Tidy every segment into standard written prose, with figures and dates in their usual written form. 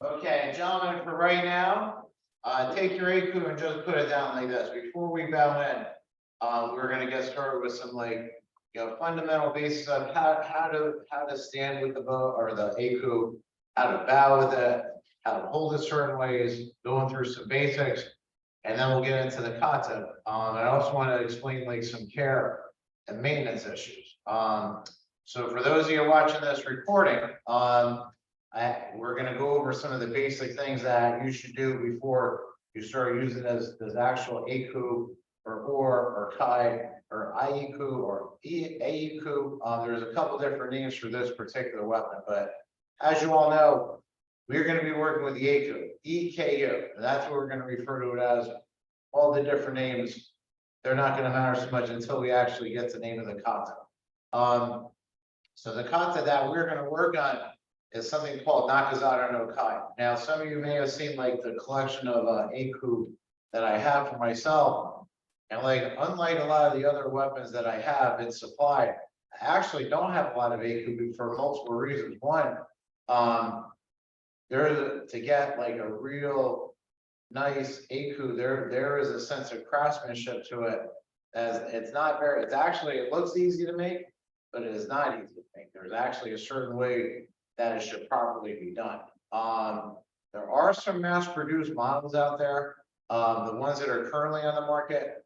Okay, gentlemen, for right now, take your AQ and just put it down like this. Before we bow in, we're gonna get started with some fundamental basics of how to stand with the bow or the AQ, how to bow with it, how to hold it certain ways, going through some basics, and then we'll get into the kata. I also want to explain like some care and maintenance issues. So for those of you watching this recording, we're going to go over some of the basic things that you should do before you start using this actual AIKU or Kai or IEKU or AIKU. There's a couple different names for this particular weapon, but as you all know, we're going to be working with the EKU, and that's what we're going to refer to it as. All the different names, they're not going to matter so much until we actually get the name of the kata. So the kata that we're going to work on is something called Nakazato No Kai. Now, some of you may have seen like the collection of AIKU that I have for myself. And like, unlike a lot of the other weapons that I have in supply, I actually don't have a lot of AIKU for multiple reasons. One, to get like a real nice AIKU, there is a sense of craftsmanship to it. As it's not very, it looks easy to make, but it is not easy to make. There's actually a certain way that it should properly be done. There are some mass-produced models out there. The ones that are currently on the market,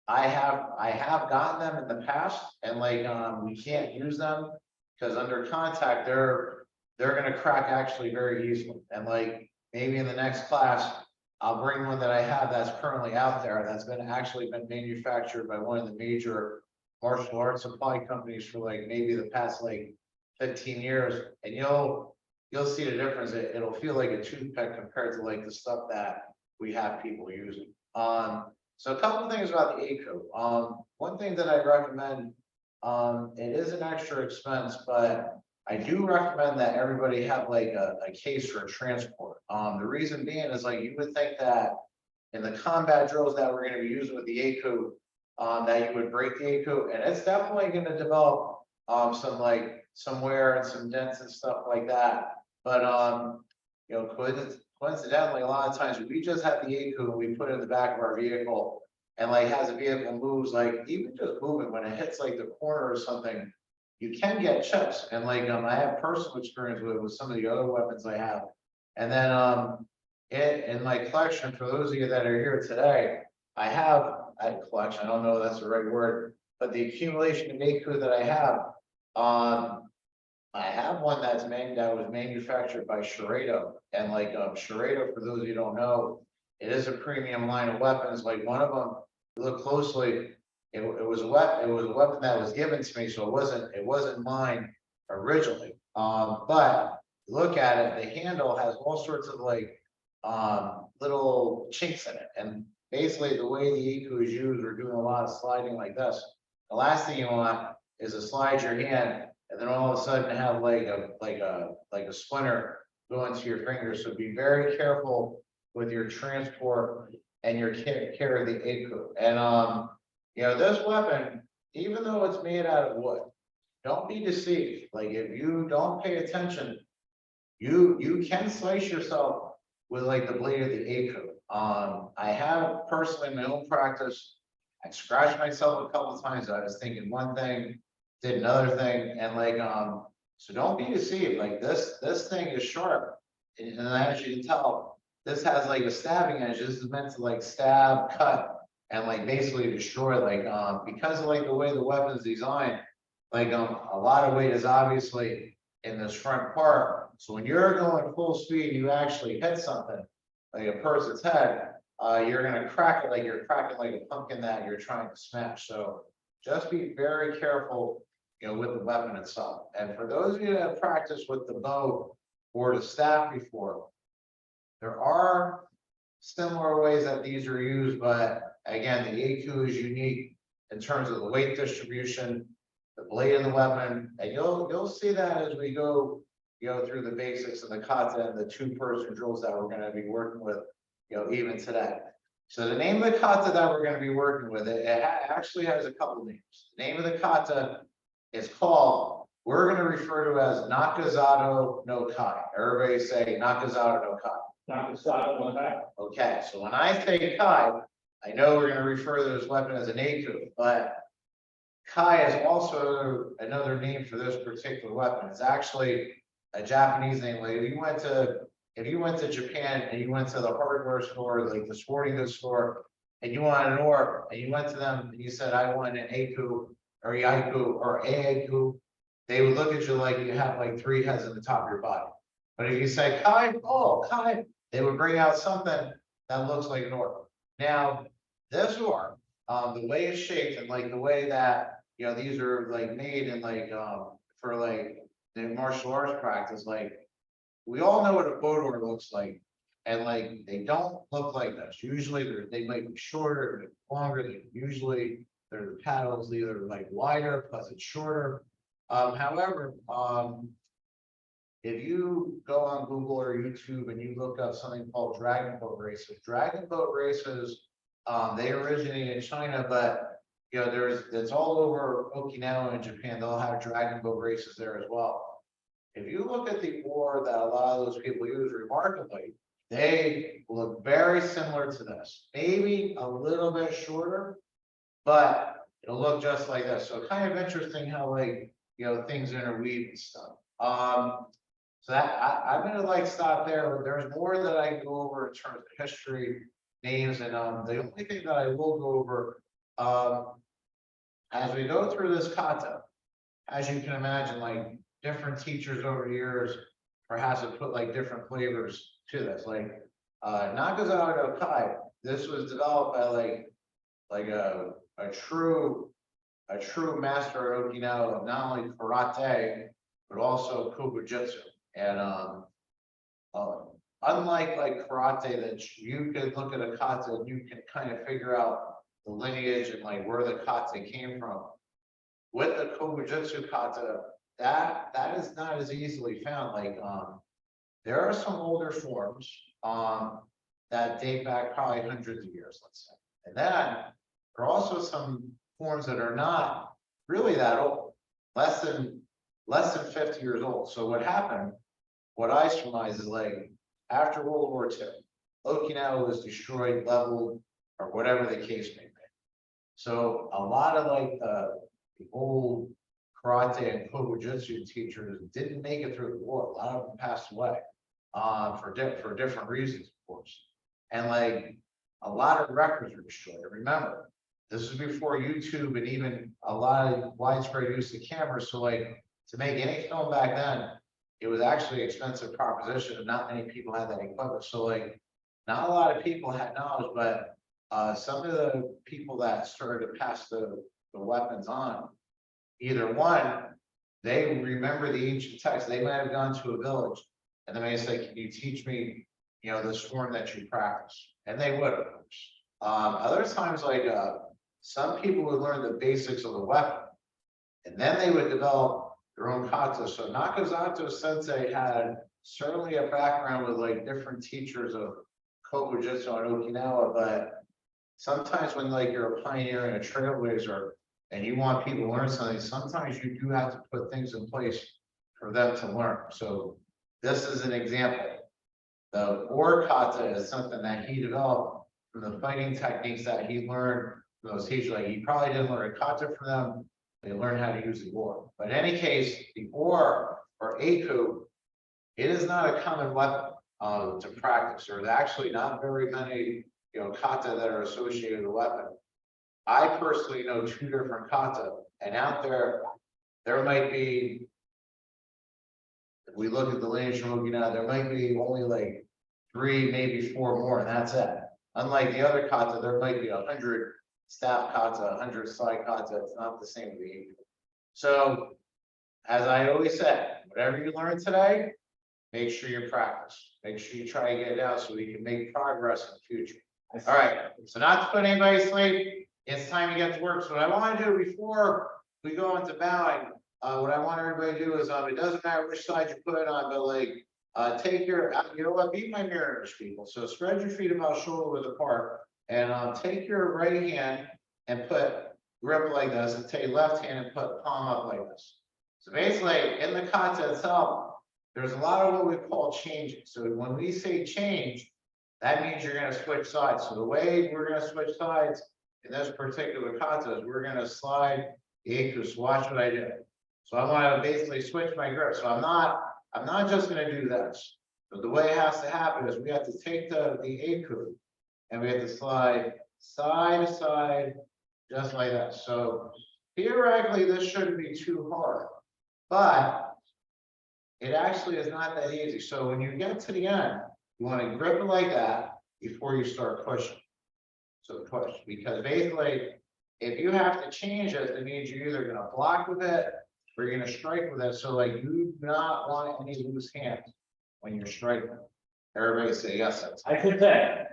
I have gotten them in the past, and like we can't use them because under contact they're going to crack actually very easily. And like maybe in the next class, I'll bring one that I have that's currently out there that's been manufactured by one of the major martial arts supply companies for like maybe the past like 15 years, and you'll see the difference. It'll feel like a toothpick compared to like the stuff that we have people using. So a couple of things about the AIKU. One thing that I recommend, it is an extra expense, but I do recommend that everybody have like a case for transport. The reason being is like you would think that in the combat drills that we're going to be using with the AIKU, that you would break the AIKU, and it's definitely going to develop some wear and some dents and stuff like that. But coincidentally, a lot of times we just have the AIKU and we put it in the back of our vehicle, and like as the vehicle moves, like even just moving when it hits like the corner or something, you can get chips. And like I have personal experience with some of the other weapons I have. And then in my collection, for those of you that are here today, I have a collection. I don't know if that's the right word, but the accumulation of AIKU that I have one that was manufactured by Sharedo. And like Sharedo, for those of you who don't know, it is a premium line of weapons. Like one of them, look closely, it was a weapon that was given to me, so it wasn't mine originally. But look at it, the handle has all sorts of like little chinks in it, and basically the way the AIKU is used, we're doing a lot of sliding like this. The last thing you want is to slide your hand and then all of a sudden have like a splinter go into your finger. So be very careful with your transport and your care of the AIKU. And this weapon, even though it's made out of wood, don't be deceived. Like if you don't pay attention, you can slice yourself with like the blade of the AIKU. I have personally in my own practice, I scratched myself a couple of times. I was thinking one thing, did another thing, and like so don't be deceived. Like this thing is sharp, and as you can tell, this has like a stabbing edge. This is meant to like stab, cut, and like basically destroy. Like because of like the way the weapon's designed, like a lot of weight is obviously in this front part. So when you're going full speed, you actually hit something like a person's head, you're gonna crack it like you're cracking like a pumpkin that you're trying to smash. So just be very careful, with the weapon itself. And for those of you that have practiced with the bow or the staff before, there are similar ways that these are used, but again, the AIKU is unique in terms of the weight distribution, the blade of the weapon, and you'll see that as we go through the basics of the kata and the two-person drills that we're going to be working with, even today. So the name of the kata that we're going to be working with, it actually has a couple names. The name of the kata is called we're gonna refer to as Nakazato No Kai. Everybody say Nakazato No Kai. Nakazato No Kai. Okay, so when I say Kai, I know we're gonna refer to this weapon as an Aku, but Kai is also another name for this particular weapon. It's actually a Japanese name. Like if you went to Japan and you went to the hardware store, like the sporting goods store, and you wanted an orb, and you went to them and you said, I want an Aku or Yaiku or Aku, they would look at you like you have like 3 heads on the top of your body. But if you say Kai, oh Kai, they would bring out something that looks like an orb. Now, this orb, the way it's shaped and like the way that, you know, these are like made and like for like the martial arts practice, like we all know what a boat orb looks like, and like they don't look like this. Usually they might be shorter, longer. Usually their paddles either like wider plus it's shorter. However, if you go on Google or YouTube and you look up something called dragon boat races, they originate in China, but you know, it's all over Okinawa and Japan. They'll have dragon boat races there as well. If you look at the oar that a lot of those people use, remarkably, they look very similar to this. Maybe a little bit shorter, but it'll look just like this. So kind of interesting how like, you know, things interweave and stuff. So that I'm gonna like stop there. There's more that I can go over in terms of history, names, and the only thing that I will go over as we go through this kata, as you can imagine, like different teachers over the years perhaps have put like different flavors to this. Like Nakazato No Kai, this was developed by like a true master of Okinawa of not only karate but also kokujutsu. And unlike like karate, that you could look at a kata and you can kind of figure out the lineage and like where the kata came from. With the kokujutsu kata, that is not as easily found. Like there are some older forms that date back probably hundreds of years, let's say. And then there are also some forms that are not really that old, less than 50 years old. So what happened, what I surmise is like after World War II, Okinawa was destroyed, leveled, or whatever the case may be. So a lot of like the old karate and kokujutsu teachers didn't make it through the war. A lot of them passed away for different reasons, of course. And like a lot of records were destroyed. Remember, this is before YouTube and even a lot of widespread use of cameras. So like to make any film back then, it was actually an expensive proposition, and not many people had that equipment. So like not a lot of people had knowledge, but some of the people that started to pass the weapons on, either one, they remember the ancient text. They might have gone to a village and they may say, can you teach me, you know, this form that you practice? And they would, of course. Other times, like some people would learn the basics of the weapon, and then they would develop their own kata. So Nakazato Sensei had certainly a background with like different teachers of kokujutsu on Okinawa, but sometimes when like you're a pioneer and a trailblazer and you want people to learn something, sometimes you do have to put things in place for them to learn. So this is an example. The or kata is something that he developed from the fighting techniques that he learned from those teachers. Like he probably didn't learn a kata from them. They learned how to use the or. But in any case, the or Aku, it is not a common weapon to practice. There's actually not very many, you know, kata that are associated with a weapon. I personally know 2 different kata, and out there might be, if we look at the lineage from Okinawa, there might be only like 3, maybe 4 more, and that's it. Unlike the other kata, there might be 100 staff kata, 100 side kata. It's not the same with the Aku. So, as I always said, whatever you learn today, make sure you practice. Make sure you try to get it out so we can make progress in the future. All right, so not to put anybody to sleep, it's time to get to work. So what I want to do before we go into bowing, what I want everybody to do is, it doesn't matter which side you put it on, but like, take your, you know what, be my mirrors, people. So spread your feet about shoulder width apart, and take your right hand and grip like this, and take your left hand and put palm up like this. So basically, in the kata itself, there's a lot of what we call changing. So when we say change, that means you're gonna switch sides. So the way we're gonna switch sides in this particular kata is we're gonna slide the eiku. So watch what I do. So I want to basically switch my grip. So I'm not just gonna do this. But the way it has to happen is we have to take the eiku and we have to slide side to side, just like that. So theoretically, this shouldn't be too hard, but it actually is not that easy. So when you get to the end, you want to grip it like that before you start pushing. So push, because basically, if you have to change it, it means you're either going to block with it or you're going to strike with it. So like you do not want any loose hands when you're striking. Everybody say yes. That's I could say.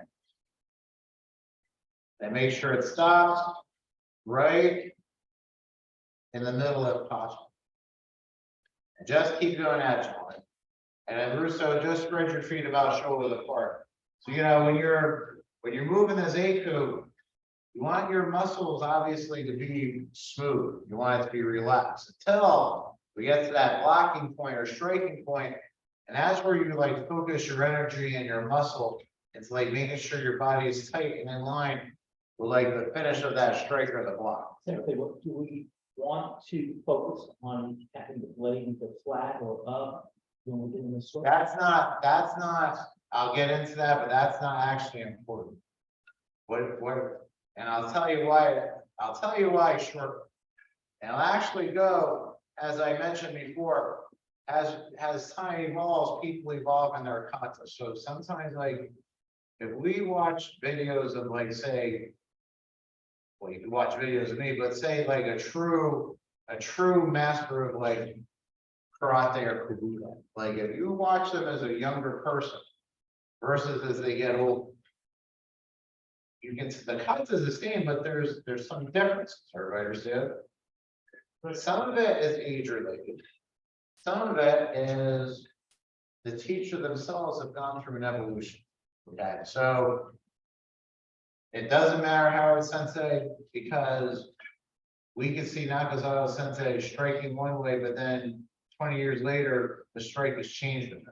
and make sure it stops right in the middle if possible. And just keep going agile. And then Russo, just spread your feet about shoulder apart. So you know when you're moving this eiku, you want your muscles obviously to be smooth. You want it to be relaxed until we get to that blocking point or striking point, and that's where you like focus your energy and your muscle. It's like making sure your body is tight and in line with like the finish of that strike or the block. Simply, what do we want to focus on having the blade go flat or up when we're doing the switch? That's not, I'll get into that, but that's not actually important. And I'll tell you why short. And I'll actually go, as I mentioned before, as time evolves, people evolve in their kata. So sometimes like, if we watch videos of like, say, well, you can watch videos of me, but say like a true master of like karate or kabuto. Like if you watch them as a younger person versus as they get old, you can see the kata is the same, but there's some differences. Everybody understand? But some of it is age related. Some of it is the teacher themselves have gone through an evolution. Okay, so it doesn't matter Howard Sensei, because we can see Nakazato Sensei striking one way, but then 20 years later, the strike has changed a bit.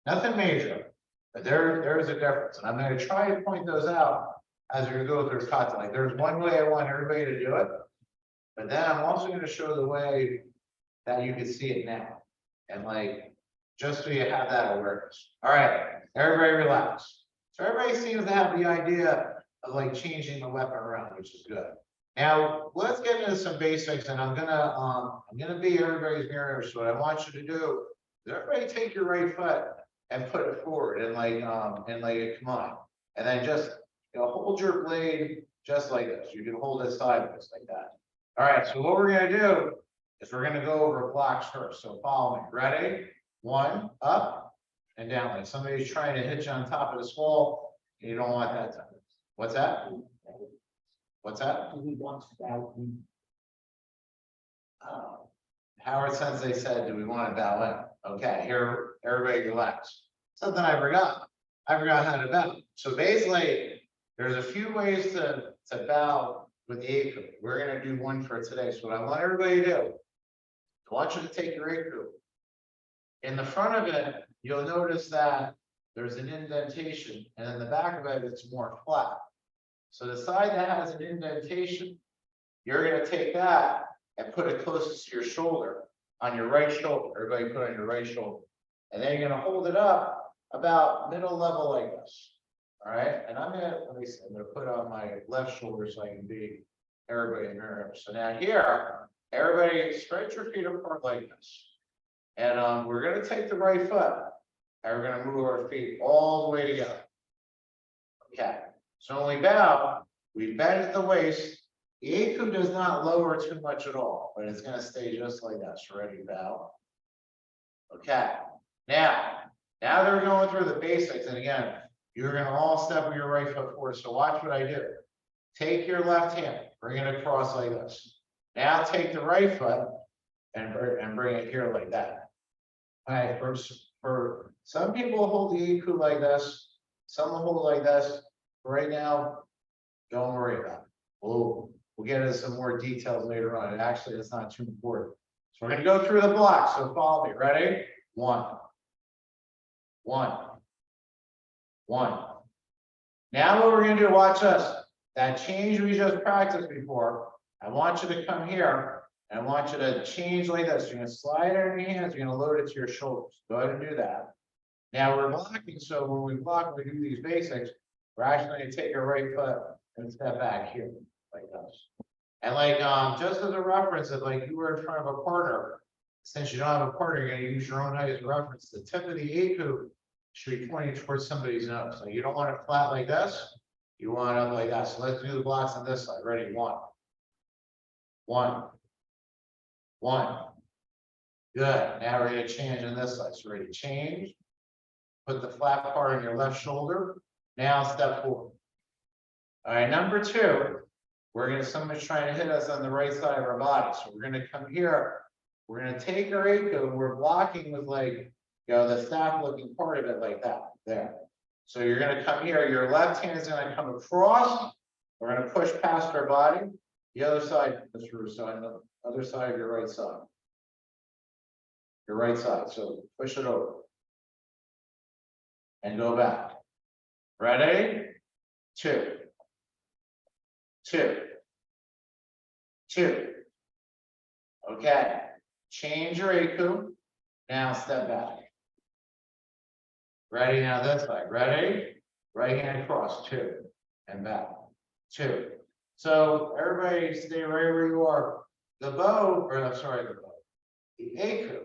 Nothing major, but there is a difference. And I'm going to try to point those out as we go through kata. Like there's one way I want everybody to do it, but then I'm also going to show the way that you can see it now. And like, just so you have that awareness. All right, everybody relax. So everybody seems to have the idea of like changing the weapon around, which is good. Now let's get into some basics, and I'm gonna be everybody's mirror. So what I want you to do is everybody take your right foot and put it forward and like come on, and then just hold your blade just like this. You can hold it sideways like that. All right. So what we're gonna do is we're gonna go over blocks first. So follow me. Ready? One, up and down. Like somebody's trying to hit you on top of this wall, and you don't want that to happen. What's that? What's that? Do we want to Howard Sensei said, do we want to bow in? Okay, here, everybody relax. Something I forgot. I forgot how to bow. So basically, there's a few ways to bow with the eiku. We're going to do one for today. So what I want everybody to do, I want you to take your eiku. In the front of it, you'll notice that there's an indentation, and in the back of it, it's more flat. So the side that has an indentation, you're going to take that and put it closest to your shoulder, on your right shoulder. Everybody put on your right shoulder. And then you're going to hold it up about middle level like this. All right. And I'm going to put on my left shoulder so I can be everybody in mirror. So now here, everybody spread your feet apart like this. And we're going to take the right foot and we're going to move our feet all the way together. Okay. So when we bow, we bend at the waist. The eiku does not lower too much at all, but it's going to stay just like that. So ready, bow. Okay. Now they're going through the basics. And again, you're going to all step with your right foot forward. So watch what I do. Take your left hand, bring it across like this. Now take the right foot and bring it here like that. All right. For some people hold the eiku like this. Some will hold it like this. Right now, don't worry about it. We'll get into some more details later on. And actually, it's not too important. So we're gonna go through the blocks, so follow me, ready? 1, 1, 1. Now what we're gonna do, watch us. That change we just practiced before, I want you to come here, and I want you to change like this. You're gonna slide it in your hands, you're gonna load it to your shoulders. Go ahead and do that. Now we're blocking, so when we block, we do these basics, we're actually gonna take our right foot and step back here, like this. And like, just as a reference, if like you were in front of a partner, since you don't have a partner, you're gonna use your own height as a reference, the tip of the APU should be pointing towards somebody's nose. So you don't want it flat like this, you want it up like that. So let's do the blocks on this side. Ready? 1, 1, 1. Good. Now we're gonna change on this side. So ready? Change. Put the flat part on your left shoulder. Now step forward. All right, number 2. Somebody's trying to hit us on the right side of our body. So we're gonna come here. We're gonna take our APU, we're blocking with like, the staff looking part of it like that, there. So you're gonna come here, your left hand is gonna come across. We're gonna push past our body. The other side, Mr. Russo, on the other side of your right side. Your right side, so push it over. And go back. Ready? 2, 2, 2. Okay, change your APU. Now step back. Ready? Now this side. Ready? Right hand across. 2 and back. 2. So everybody stay right where you are. The bow, or I'm sorry, the APU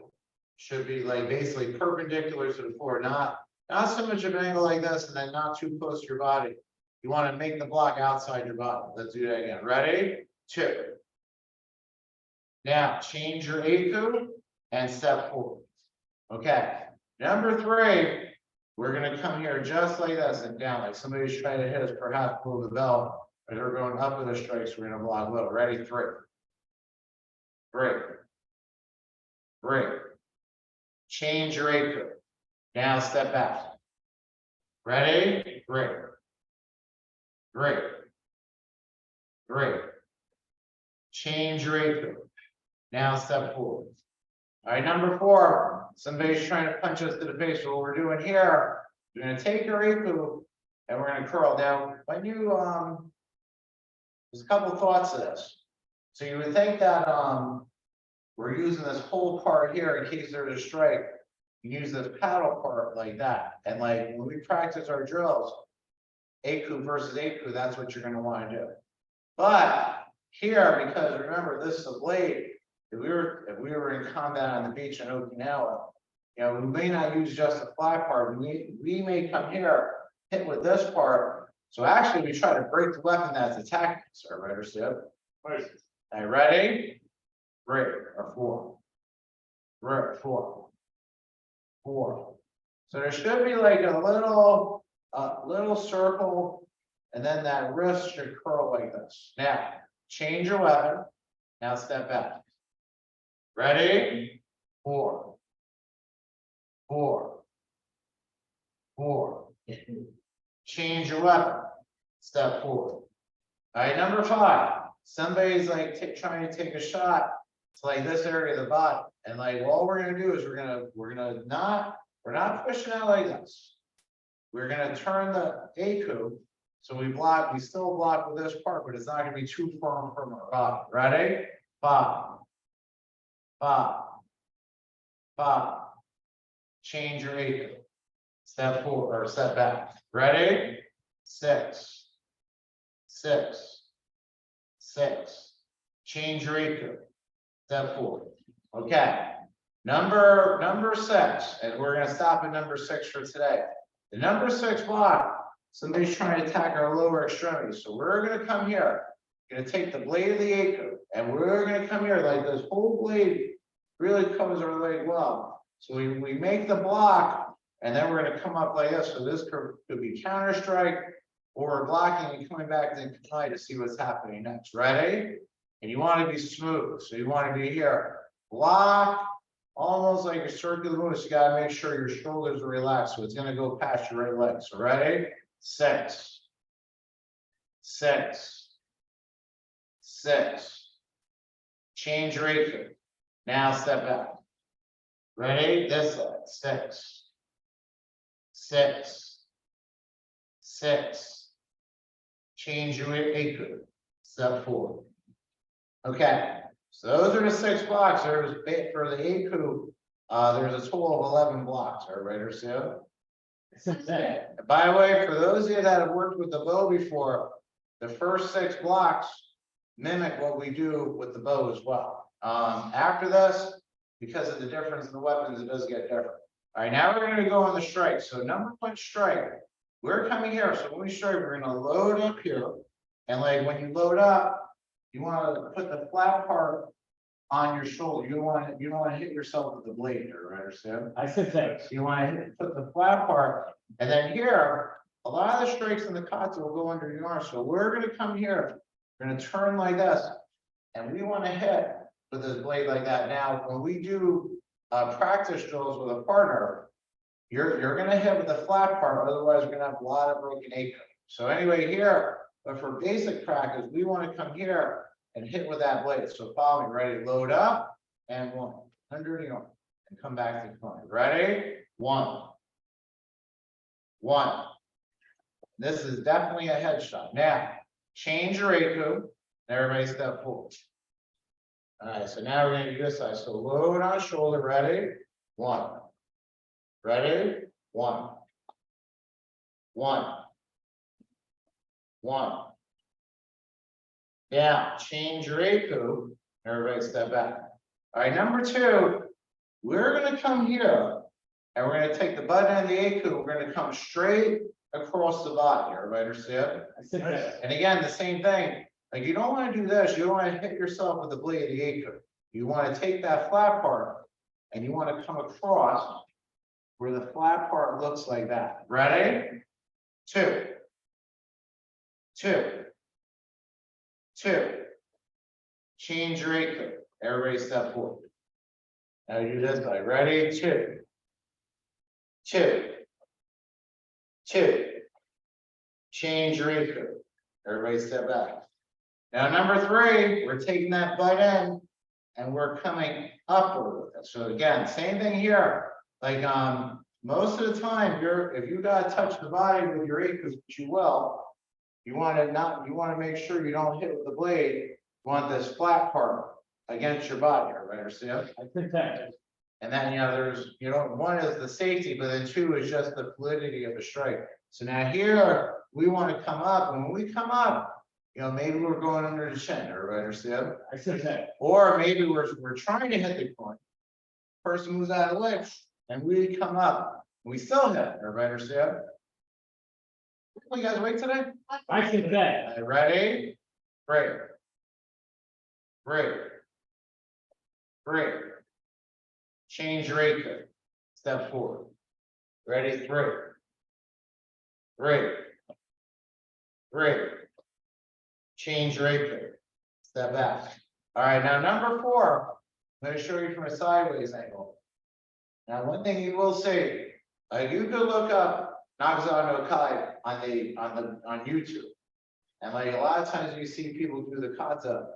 should be like basically perpendicular to the floor, not so much of an angle like this, and then not too close to your body. You want to make the block outside your body. Let's do that again. Ready? 2. Now change your APU and step forward. Okay. Number 3, we're gonna come here just like this and down, like somebody's trying to hit us perhaps below the belt, as we're going up with the strikes, we're gonna block low. Ready? 3, 3, 3. Change your APU. Now step back. Ready? 3, 3, 3. Change your APU. Now step forward. All right, number 4, somebody's trying to punch us to the face. So what we're doing here, we're gonna take our APU and we're gonna curl. Now, when you, there's a couple thoughts to this. So you would think that, we're using this whole part here in case there's a strike. You use this paddle part like that. And like, when we practice our drills, APU versus APU, that's what you're gonna wanna do. But here, because remember, this is a blade. If we were in combat on the beach in Okinawa, we may not use just the flat part. We may come here, hit with this part. So actually, we try to break the weapon that's attacking us. All right, understood? All right, ready? 3 or 4. 3, 4. 4. So there should be like a little circle, and then that wrist should curl like this. Now, change your weapon. Now step back. Ready? 4, 4, 4. Change your weapon. Step forward. All right, number 5. Somebody's like trying to take a shot to like this area of the body, and like all we're gonna do is we're not pushing out like this. We're gonna turn the APU, so we still block with this part, but it's not gonna be too firm from our body. Ready? 5, 5, 5. Change your APU. Step forward or step back. Ready? 6, 6, 6. Change your APU. Step forward. Okay. Number 6, and we're gonna stop at number 6 for today. The number 6 block, somebody's trying to attack our lower extremity. So we're gonna come here, gonna take the blade of the APU, and we're gonna come here like this whole blade really covers our leg well. So we make the block, and then we're gonna come up like this. So this could be counter strike, or we're blocking and coming back to try to see what's happening next. Ready? And you want to be smooth. So you want to be here. Block, almost like a circular movement. You gotta make sure your shoulders are relaxed. So it's gonna go past your right leg. So ready? 6, 6, 6. Change your APU. Now step back. Ready? This side, 6, 6, 6. Change your Aku. Step 4. Okay, so those are the 6 blocks. There's for the Aku. There's a total of 11 blocks. Everybody understand? By the way, for those of you that have worked with the bow before, the first 6 blocks mimic what we do with the bow as well. After this, because of the difference in the weapons, it does get different. All right, now we're going to go on the strike. So number 1 strike, we're coming here. So when we strike, we're going to load up here. And like when you load up, you want to put the flat part on your shoulder. You don't want to hit yourself with the blade here, right? Understand? I said that. So you want to put the flat part, and then here, a lot of the strikes in the kata will go under your arm. So we're going to come here, we're going to turn like this, and we want to hit with this blade like that. Now, when we do practice drills with a partner, you're going to hit with the flat part, otherwise we're going to have a lot of broken Aku. So anyway, here, but for basic practice, we want to come here and hit with that blade. So follow me. Ready? Load up and 1 under the arm and come back to the corner. Ready? 1, 1. This is definitely a headshot. Now change your Aku. Everybody step forward. All right. So now we're going to do this side. So load on shoulder. Ready? 1. Ready? 1, 1, 1. Now, change your Aku. Everybody step back. All right, number 2, we're going to come here and we're going to take the butt end of the Aku. We're going to come straight across the body. Everybody understand? I said that. And again, the same thing. Like you don't want to do this. You don't want to hit yourself with the blade of the Aku. You want to take that flat part and you want to come across where the flat part looks like that. Ready? 2, 2, 2. Change your Aku. Everybody step forward. Now you do this way. Ready? 2, 2, 2. Change your Aku. Everybody step back. Now number 3, we're taking that butt end and we're coming upward with it. So again, same thing here. Like most of the time, if you gotta touch the body with your Aku, which you will, you want to make sure you don't hit with the blade. You want this flat part against your body. Everybody understand? I said that. And then there's 1 is the safety, but then 2 is just the fluidity of the strike. So now here we want to come up, and when we come up, maybe we're going under the chin. Everybody understand? I said that. Or maybe we're trying to hit the point. Person moves out of the way, and we come up. We still hit. Everybody understand? Will you guys wait today? I said that. All right, ready? Break. Break. Break. Change your Aku. Step forward. Ready? 3. Break. Break. Change your Aku. Step back. All right, now number 4. I'm going to show you from a sideways angle. Now, one thing you will see, you could look up Nakazato No Kai on YouTube, and like a lot of times you see people do the kata.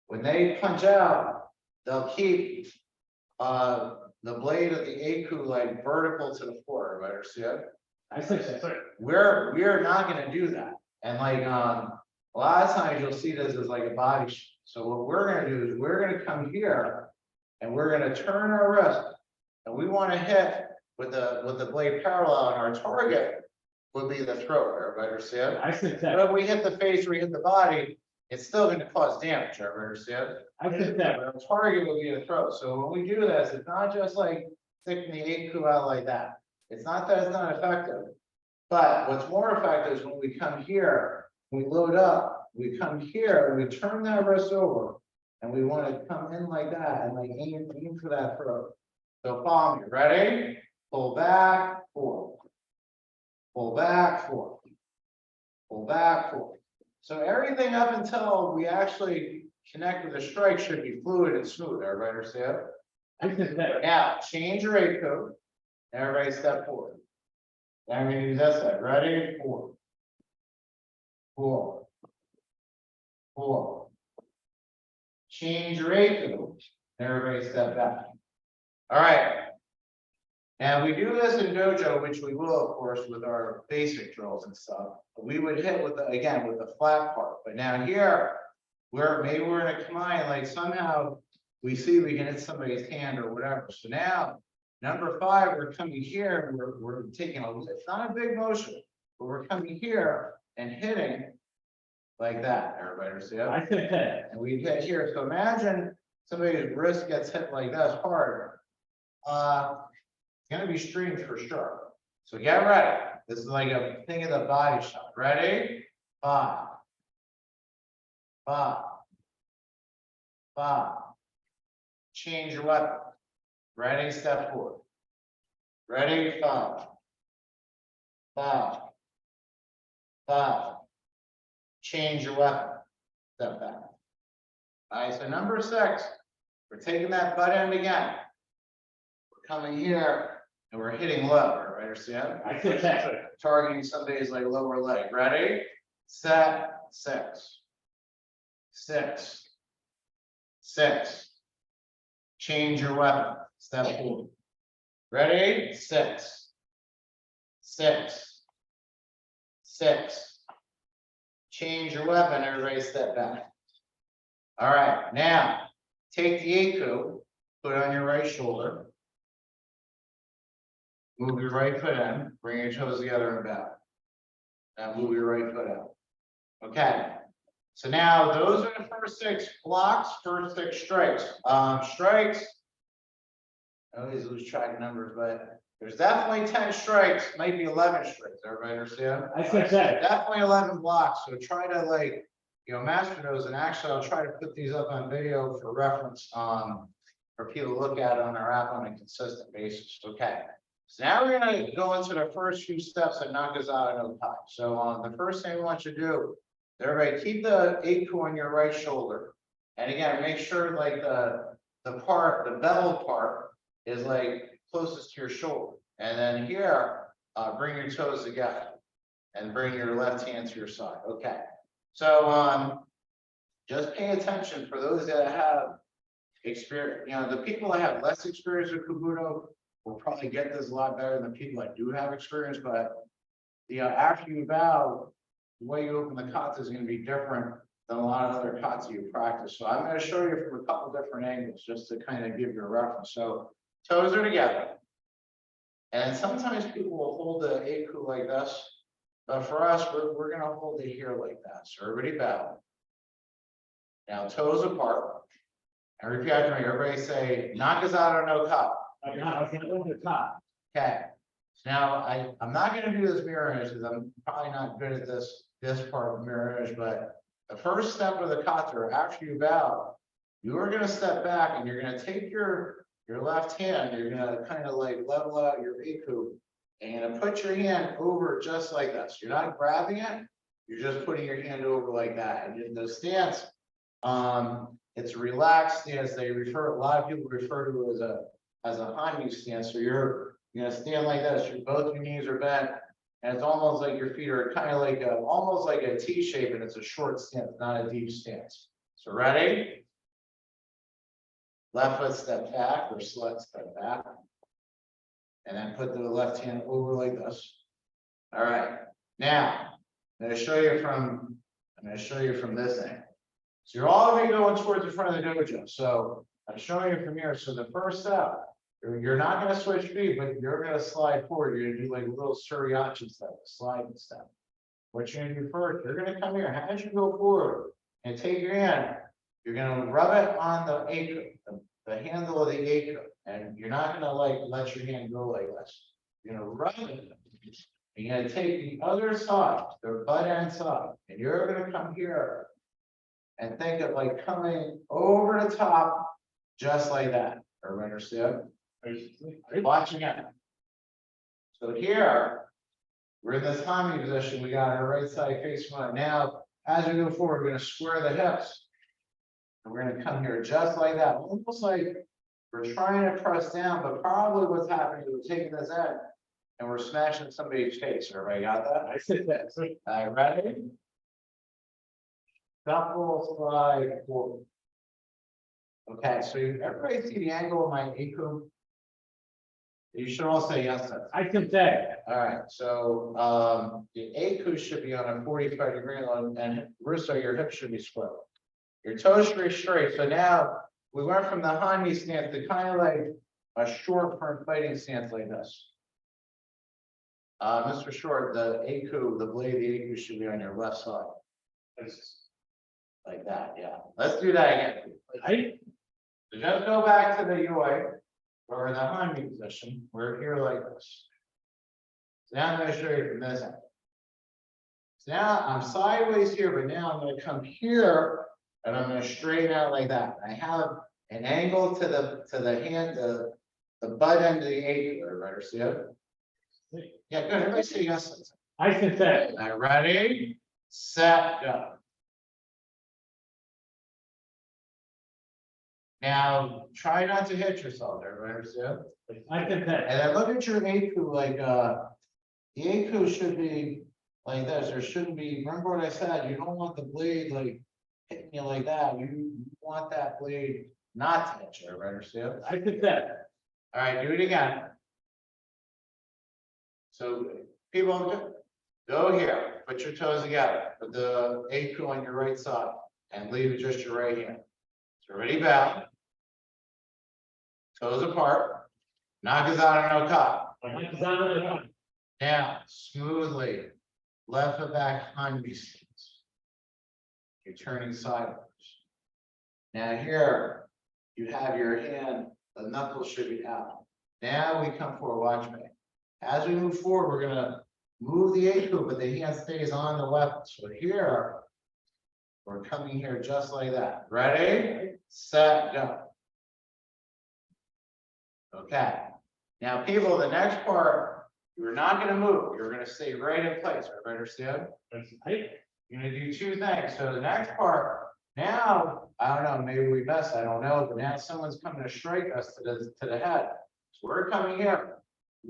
When they punch out, they'll keep the blade of the Aku like vertical to the floor. Right? Understand? I said that. We're not going to do that. And like a lot of times you'll see this as like a body shot. So what we're going to do is we're going to come here and we're going to turn our wrist, and we want to hit with the blade parallel, and our target would be the throat. Everybody understand? I said But that. if we hit the face or we hit the body, it's still going to cause damage. Everybody understand? I said that. But our target will be the throat. So when we do this, it's not just like sticking the Aku out like that. It's not that it's not effective, but what's more effective is when we come here, we load up, we come here, and we turn that wrist over, and we want to come in like that and like aim for that throat. So follow me. Ready? Pull back, forward. Pull back, forward. Pull back, forward. So everything up until we actually connect with the strike should be fluid and smooth. Everybody understand? I said that. Now, change your Aku. Everybody step forward. Now I'm going to do this side. Ready? Forward. Forward. Forward. Change your Aku. Everybody step back. All right. And we do this in dojo, which we will, of course, with our basic drills and stuff. We would hit with the, again, with the flat part, but now here, maybe we're in a combine, like somehow we see we can hit somebody's hand or whatever. So now, number 5, we're coming here, and we're taking it's not a big motion, but we're coming here and hitting like that. Everybody see that? I said that. And we hit here. So imagine somebody's wrist gets hit like this hard. It's gonna be strange for sure. So get ready. This is like a thing of the body shot. Ready? 5, 5, 5. Change your weapon. Ready? Step forward. Ready? 5, 5, 5. Change your weapon. Step back. All right, so number 6, we're taking that butt end again. We're coming here and we're hitting low, right? Understand? I said that. Targeting somebody's like lower leg. Ready? Set. 6, 6, 6. Change your weapon. Step forward. Ready? 6, 6, 6. Change your weapon. Everybody step back. All right, now take the Aku, put it on your right shoulder. Move your right foot in, bring your toes together and back. Now move your right foot out. Okay, so now those are the first 6 blocks, first 6 strikes. Strikes, I always lose track of numbers, but there's definitely 10 strikes, might be 11 strikes. Everybody understand? I said that. Definitely 11 blocks, so try to like, master those, and actually I'll try to put these up on video for reference, for people to look at on our app on a consistent basis. Okay. So now we're gonna go into the first few steps of Nakazato No Kai. So the first thing we want you to do, everybody keep the Aku on your right shoulder. And again, make sure like the bevel part is like closest to your shoulder. And then here, bring your toes together and bring your left hand to your side. Okay. So just pay attention for those that have experience. The people that have less experience with Kabuto will probably get this a lot better than the people that do have experience. But after you bow, the way you open the kata is going to be different than a lot of other kata you practice. So I'm going to show you from a couple different angles just to kind of give you a reference. So toes are together, and sometimes people will hold the Aku like this. But for us, we're going to hold it here like that. So everybody bow. Now toes apart. And repeat after me. Everybody say Nakazato No Kai. Okay. So now I'm not going to do this mirror image because I'm probably not good at this part of mirror image. But the first step of the kata, after you bow, you are going to step back and you're going to take your left hand. You're going to kind of like level out your Aku. And you're going to put your hand over just like this. You're not grabbing it. You're just putting your hand over like that. And in the stance, it's a relaxed stance. A lot of people refer to it as a Hanyu stance. So you're going to stand like this. Both your knees are bent. And it's almost like your feet are kind of like almost like a T shape, and it's a short stance, not a deep stance. So ready? Left foot step back or step back. And then put the left hand over like this. All right. Now, I'm going to show you from this angle. So you're all going to be going towards the front of the dojo. So I'm showing you from here. So the first step, you're not going to switch feet, but you're going to slide forward. You're going to do like a little suriachi step, a sliding step. What you're going to do first, you're going to come here. As you go forward and take your hand, you're going to rub it on the Aku, the handle of the Aku. And you're not going to like let your hand go like this. You're going to rub it. You're going to take the other side, the butt end side, and you're going to come here and think of like coming over the top, just like that. Everybody understand? Watching it. So here, we're in this Hami position. We got our right side facing right. Now, as we go forward, we're going to square the hips. And we're going to come here just like that. Almost like we're trying to press down, but probably what's happening is we're taking this end and we're smashing somebody's face. Everybody got that? I said that. All right, ready? Double slide forward. Okay, so everybody see the angle of my ACU? You should all say yes. Then. I can say, All right, so, the ACU should be on a 45-degree angle, and Russo, your hips should be split. Your toes should be straight, so now we went from the high knee stance to kind of like a short front fighting stance like this. Mr. Short, the ACU, the blade of the ACU should be on your left side. Like that, yeah. Let's do that again. I, So just go back to the UI or the high knee position. We're here like this. So now I'm going to show you from this angle. So now I'm sideways here, but now I'm going to come here and I'm going to straighten out like that. I have an angle to the hand, the butt end of the ACU. Everybody see it? Yeah, good. Everybody say yes. I can say, All right, ready, set, go. Now, try not to hit yourself, everybody understand? I can say, And then look at your ACU, like, the ACU should be like this, there shouldn't be, remember what I said, you don't want the blade like hitting you like that, you want that blade not to hit you, everybody understand? I can say, All right, do it again. So, people, go here, put your toes together, put the ACU on your right side, and leave it just your right hand. So ready, bow. Toes apart. Nakazato No Kai. Now, smoothly, left foot back behind me. You're turning sideways. Now here, you have your hand, the knuckles should be out. Now we come forward, watch me. As we move forward, we're gonna move the ACU, but the hand stays on the weapon. So here, we're coming here just like that. Ready, set, go. Okay. Now, people, the next part, you're not gonna move. You're gonna stay right in place. Everybody understand? You're gonna do two things. So the next part, now, I don't know, maybe we missed, I don't know, but now someone's coming to strike us to the head. So we're coming here.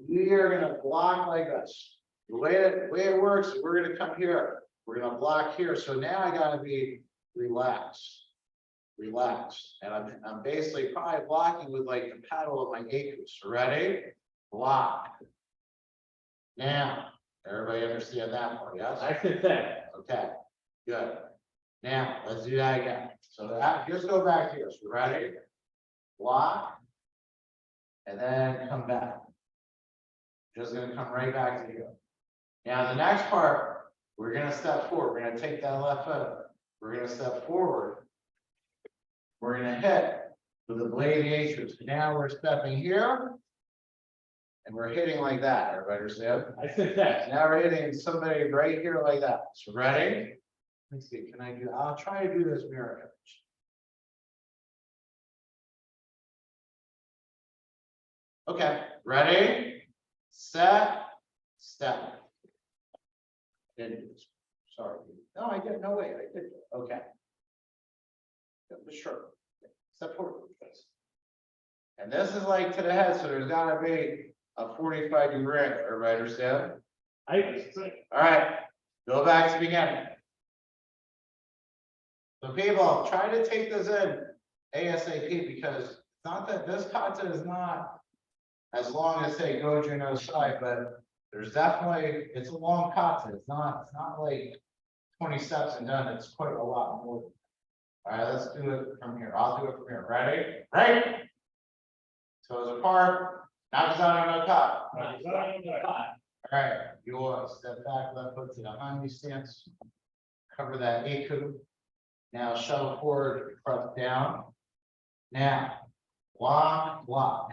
We are gonna block like this. The way it works is we're gonna come here. We're gonna block here. So now I gotta be relaxed. Relaxed. And I'm basically probably blocking with like the paddle of my ACU. So ready? Block. Now, everybody understand that part, yes? I can say, Okay, good. Now, let's do that again. So that, just go back here. So ready? Block. And then come back. Just gonna come right back to you. Now, the next part, we're gonna step forward. We're gonna take that left foot. We're gonna step forward. We're gonna hit with the blade of the ACU. So now we're stepping here. And we're hitting like that. Everybody understand? I can say, Now we're hitting somebody right here like that. So ready? Let's see, can I do, I'll try to do this mirror image. Okay, ready, set, step. Didn't do this. Sorry. No, I did, no way, I did, okay. Sure. Step forward. And this is like to the head, so there's gotta be a 45-degree angle. Everybody understand? I can say, All right, go back to the beginning. So people, try to take this in ASAP because it's not that this content is not as long as say Goju no Sai, but there's definitely, it's a long content. It's not like 20 steps and done. It's quite a lot more. All right, let's do it from here. I'll do it from here. Ready? Right. Toes apart. Nakazato No Kai. All right, you'll step back, left foot to the high knee stance. Cover that ACU. Now shove forward, press down. Now, block, block.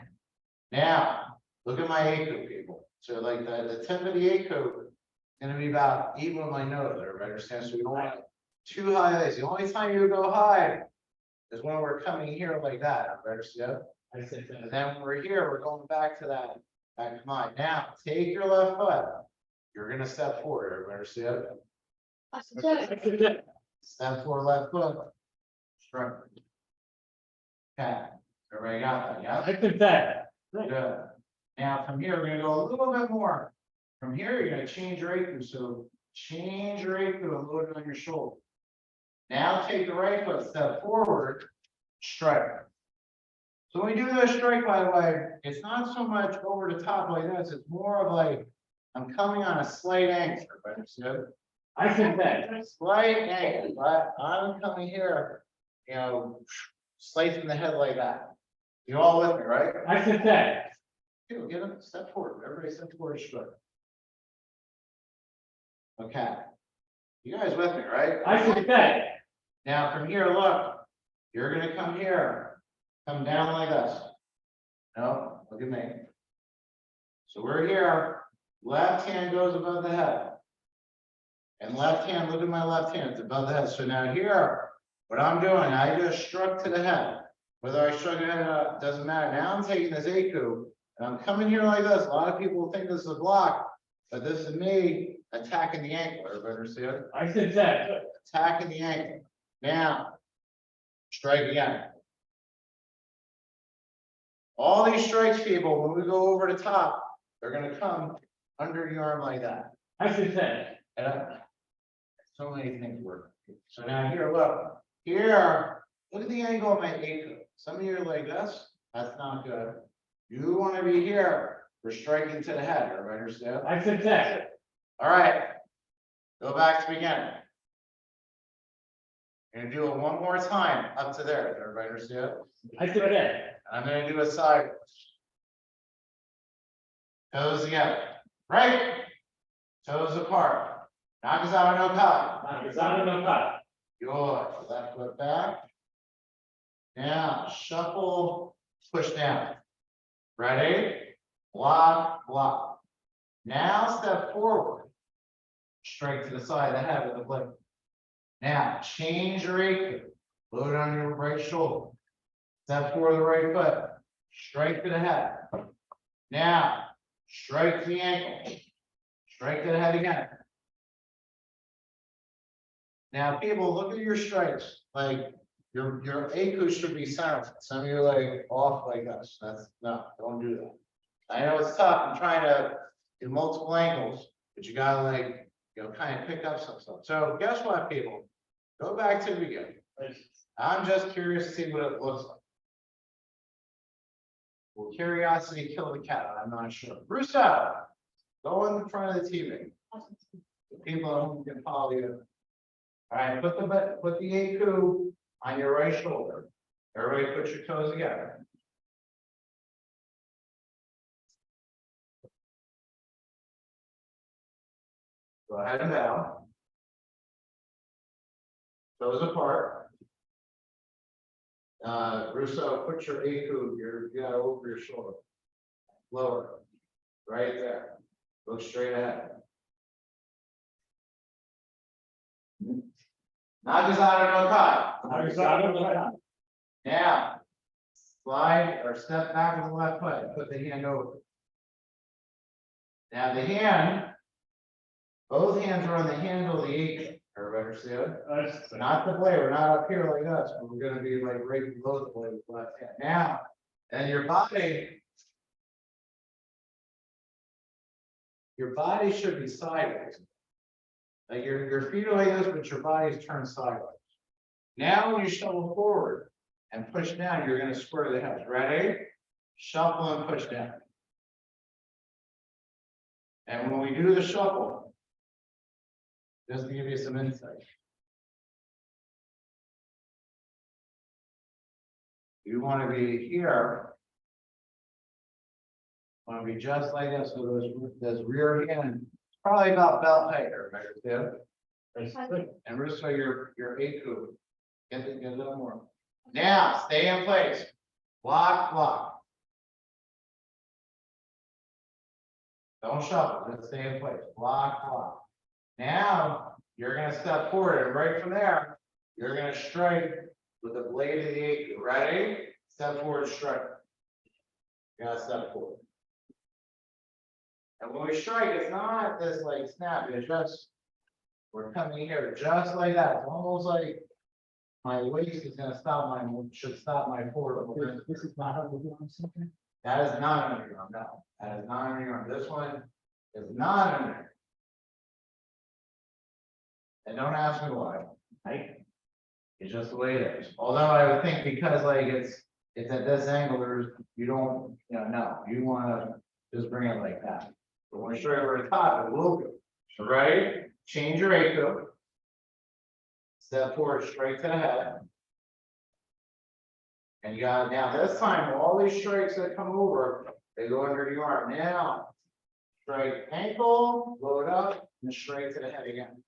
Now, look at my ACU, people. So like the tip of the ACU is gonna be about even with my nose, everybody understands? So we don't want it too high. The only time you go high is when we're coming here like that, everybody understand? I can say, And then when we're here, we're going back to that command. Now, take your left foot. You're gonna step forward, everybody understand? I can say, Step forward, left foot. Straight. Okay, everybody got that, yeah? I can say, Good. Now, from here, we're gonna go a little bit more. From here, you're gonna change your ACU, so change your ACU and load it on your shoulder. Now, take the right foot, step forward, straight. So when we do this strike, by the way, it's not so much over the top like this, it's more of like, I'm coming on a slight angle, everybody understood? I said that. Slight angle, but I'm coming here, you know, slicing the head like that. You all with me, right? I said that. Dude, get up, step forward, everybody step forward, strike. Okay. You guys with me, right? I said that. Now from here, look, you're gonna come here, come down like this. No, look at me. So we're here, left hand goes above the head. And left hand, look at my left hand, it's above the head. So now here, what I'm doing, I just struck to the head. Whether I struck it or not, doesn't matter. Now I'm taking this Aku, and I'm coming here like this. A lot of people think this is a block, but this is me attacking the ankle. Everybody understand? I said that. Attacking the ankle. Now, strike again. All these strikes, people, when we go over the top, they're gonna come under your arm like that. I said that. And so many things work. So now here, look, here, look at the angle of my Aku. Some of you are like this, that's not good. You wanna be here, we're striking to the head, everybody understand? I said that. All right, go back to beginning. Gonna do it one more time, up to there, everybody understand? I said that. I'm gonna do it sideways. Toes together, right? Toes apart. Nakazato no Kai. Nakazato no Kai. Good, left foot back. Now shuffle, push down. Ready? Block, block. Now step forward. Straight to the side of the head with the blade. Now change your Aku. Load on your right shoulder. Step forward the right foot. Straight to the head. Now strike to the ankle. Strike to the head again. Now, people, look at your strikes, like your Aku should be centered. Some of you are like off like us. That's no, don't do that. I know it's tough. I'm trying to do multiple angles, but you gotta like, you know, kind of pick up some stuff. So guess what, people? Go back to the beginning. I'm just curious to see what it looks like. Will curiosity kill the cat? I'm not sure. Russo, go in front of the TV. The people at home can follow you. All right, put the Aku on your right shoulder. Everybody put your toes together. Go ahead and down. Toes apart. Russo, put your Aku, you got over your shoulder. Lower. Right there. Look straight ahead. Nakazato no Kai. Nakazato no Kai. Now, slide or step back with the left foot, put the hand over. Now the hand, both hands are on the handle of the Aku. Everybody understand? Not the blade, we're not up here like us, but we're gonna be like right below the blade with the left hand. Now, and your body should be sideways. Like your feet are like this, but your body's turned sideways. Now when you shuffle forward and push down, you're gonna square the hips. Ready? Shuffle and push down. And when we do the shuffle, just to give you some insight. You want to be here. Want to be just like that. So this rear hand, probably about belt height, everybody. Yeah. And Russo, your Aku. Get a little more. Now stay in place. Block, block. Don't shuffle, just stay in place. Block, block. Now you're gonna step forward, and right from there, you're gonna strike with the blade of the Aku. Ready? Step forward, strike. You gotta step forward. And when we strike, it's not this like snap, it's just we're coming here just like that. It's almost like my waist is gonna should stop my forward. This is not how we're doing something. That is not under your arm, no. That is not under your arm. This one is not under. And don't ask me why. Right? It's just the way it is. Although I would think because like it's If at this angle, you don't, no, you wanna just bring it like that. But when we straight over the top, it will go. So ready? Change your ACO. Step forward straight to the head. And you got, now this time, all these strikes that come over, they go under the arm. Now, straight ankle, load up, and straight to the head again.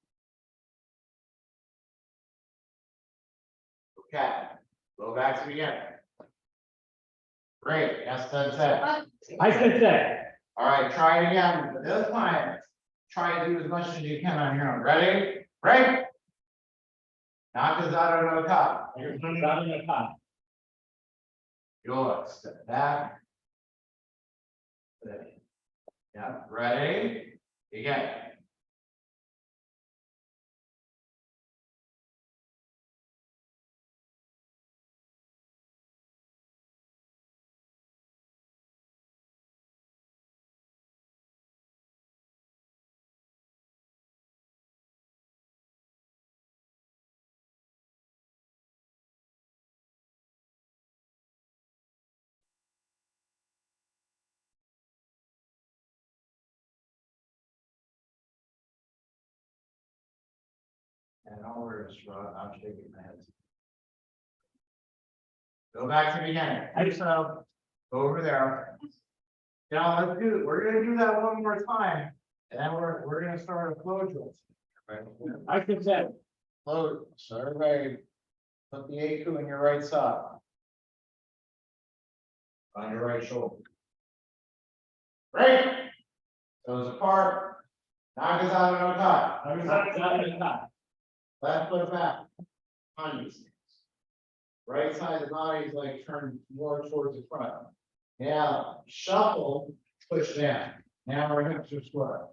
Okay, go back to the beginning. Great, yes, that's it. I said that. All right, try it again, but this time, try to do as much as you can on your own. Ready? Break. Nakazato no Kai. Nakazato No Kai. Good, step back. Yeah, ready? Begin. And over, I'm shaking my head. Go back to the beginning. So, over there. Now, we're gonna do that one more time, and then we're gonna start a flow drill. I said that. Float, so everybody, put the ACU in your right side. On your right shoulder. Right? Toes apart. Nakazato no Kai. Nakazato No Kai. Left foot back. On your stance. Right side of the body is like turned more towards the front. Now shuffle, push down. Now our hips are square.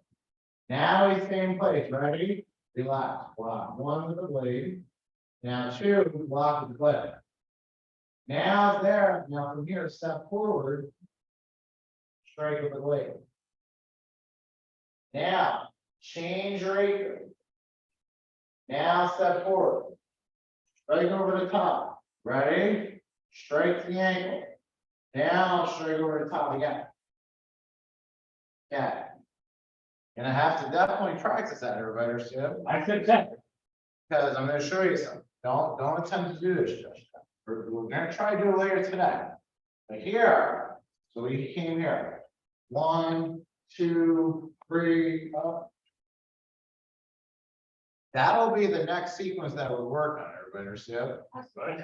Now we stay in place. Ready? Relax. Block one with the blade. Now two, block with the blade. Now there. Now from here, step forward. Strike with the blade. Now change your anchor. Now step forward. Strike over the top. Ready? Straight to the ankle. Now straight over the top again. Yeah. Gonna have to definitely practice that, everybody. See it? I said that. Because I'm gonna show you something. Don't attempt to do this just yet. We're gonna try to do it later today. But here, so we came here. 1, 2, 3, up. That'll be the next sequence that we're working on, everybody. See it?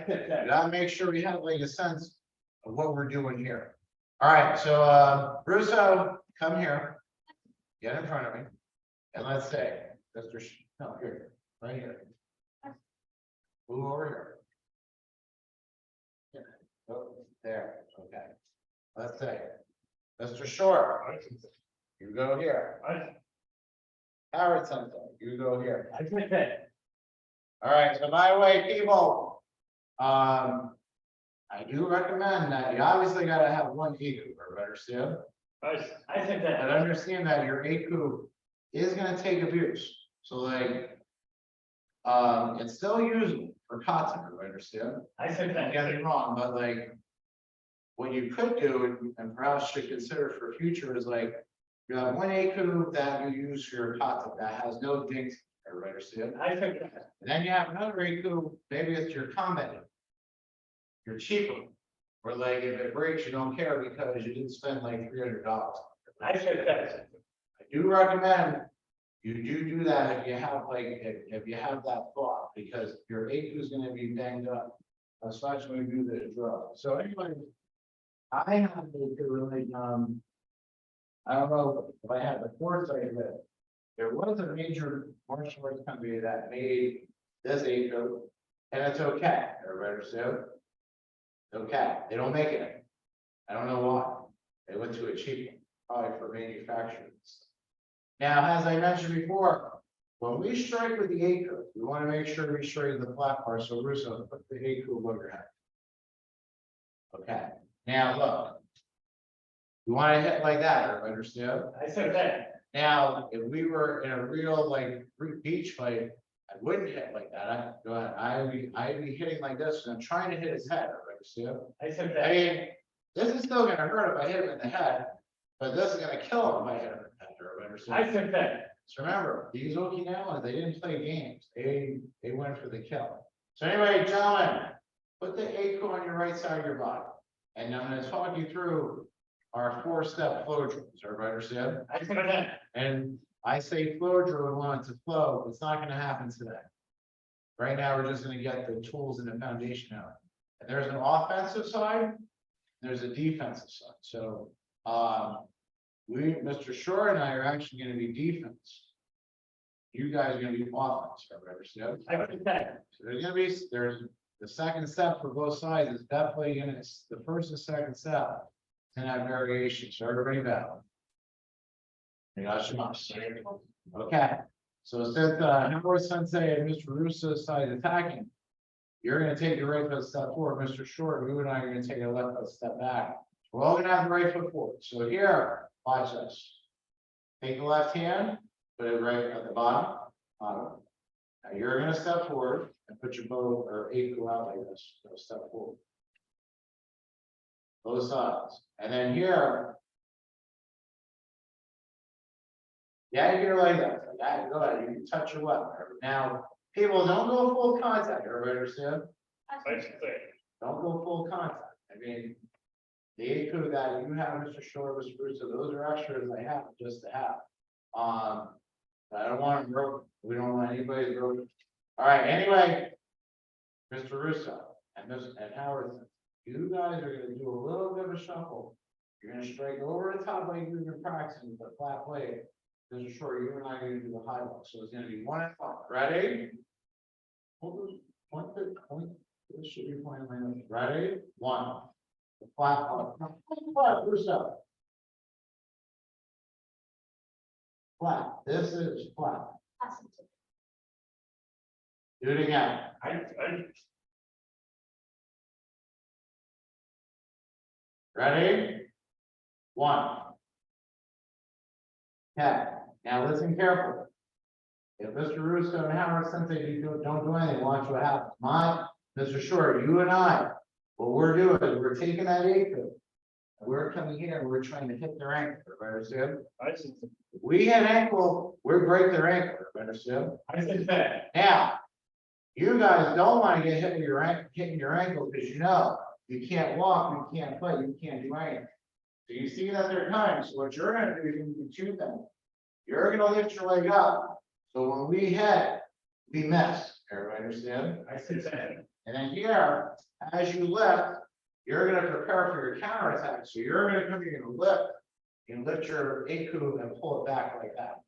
You gotta make sure we have like a sense of what we're doing here. All right, so Russo, come here. Get in front of me. And let's say, Mr. No, here, right here. Move over here. Oh, there, okay. Let's say, Mr. Short, you go here. Howard Sensei, you go here. I said that. All right, so by the way, people, I do recommend that you obviously gotta have one ACU, or better still. I said that. And understand that your ACU is gonna take abuse, so like, it's still usable for cotton, I understand. I said Don't that. get me wrong, but like, what you could do, and perhaps should consider for future, is like, you have one ACU that you use for your cotton that has no dings, everybody understand? I said that. And then you have another ACU, maybe it's your combat. You're cheaper, or like if it breaks, you don't care because you didn't spend like $300. I said that. I do recommend you do that if you have like, if you have that thought, because your ACU is gonna be banged up, especially when you do the drug. So anyway, I have to really, I don't know if I had the foresight that there was a major martial arts company that made this ACU, and it's okay, everybody understand? Okay, they don't make it. I don't know why. They went to a cheap one, probably for manufacturing. Now, as I mentioned before, when we strike with the ACU, we want to make sure we strike the flat part. So Russo, put the ACU above your head. Okay, now look. You want to hit like that, everybody understand? I said that. Now, if we were in a real like beach fight, I wouldn't hit like that. Go ahead. I'd be hitting like this, and I'm trying to hit his head, everybody understand? I said I that. mean, this is still gonna hurt if I hit him in the head, but this is gonna kill him if I hit him in the head, everybody understand? I said that. So remember, these Okinawans, they didn't play games, they went for the kill. So anyway, gentlemen, put the ACO on your right side of your body. And I'm gonna talk you through our 4-step flow drills, everybody understand? I said that. And I say flow drill, we want it to flow, it's not gonna happen today. Right now, we're just gonna get the tools and the foundation out. And there's an offensive side, there's a defensive side, so, Mr. Shore and I are actually gonna be defense. You guys are gonna be offense, everybody understand? I said that. So there's the second step for both sides is definitely gonna, the first and second step. And have variations, so everybody know. Okay, so since Howard Sensei and Mr. Russo side attacking. You're gonna take your right foot step forward, Mr. Short, you and I are gonna take a left foot step back. We're all gonna have the right foot forward, so here, watch this. Take the left hand, put it right at the bottom. Now you're gonna step forward and put your bow or ankle out like this, so step forward. Both sides, and then here. Yeah, you're like that, yeah, go ahead, you can touch your weapon. Now, people don't go full contact, everybody understand? I said that. Don't go full contact, I mean. The ACO that you have, Mr. Short, Mr. Russo, those are extras I have just to have. I don't want them broken, we don't want anybody broken. All right, anyway. Mr. Russo and Howard, you guys are gonna do a little bit of a shuffle. You're gonna strike over the top like you've been practicing with a flat blade. Mr. Short, you and I are gonna do the high low, so it's gonna be 1 and 5, ready? Point, this should be pointing my nose, ready? 1. The flat, Russo. Flat, this is flat. Do it again. Ready? 1. Okay, now listen carefully. If Mr. Russo and Howard Sensei don't do anything, watch what happens. Mr. Short, you and I, what we're doing is we're taking that ACO. We're coming here and we're trying to hit their ankle, everybody understand? I said If we hit ankle, we break their ankle, everybody understand? I said that. Now, you guys don't want to get hit with your ankle, hitting your ankle, because you know, you can't walk, you can't fight, you can't do anything. So you see that they're coming, so what you're gonna do is you can shoot them. You're gonna lift your leg up, so when we hit, we miss, everybody understand? I said that. And then here, as you lift, you're gonna prepare for your counterattack, so you're gonna come, you're gonna lift. You lift your ACO and pull it back like that.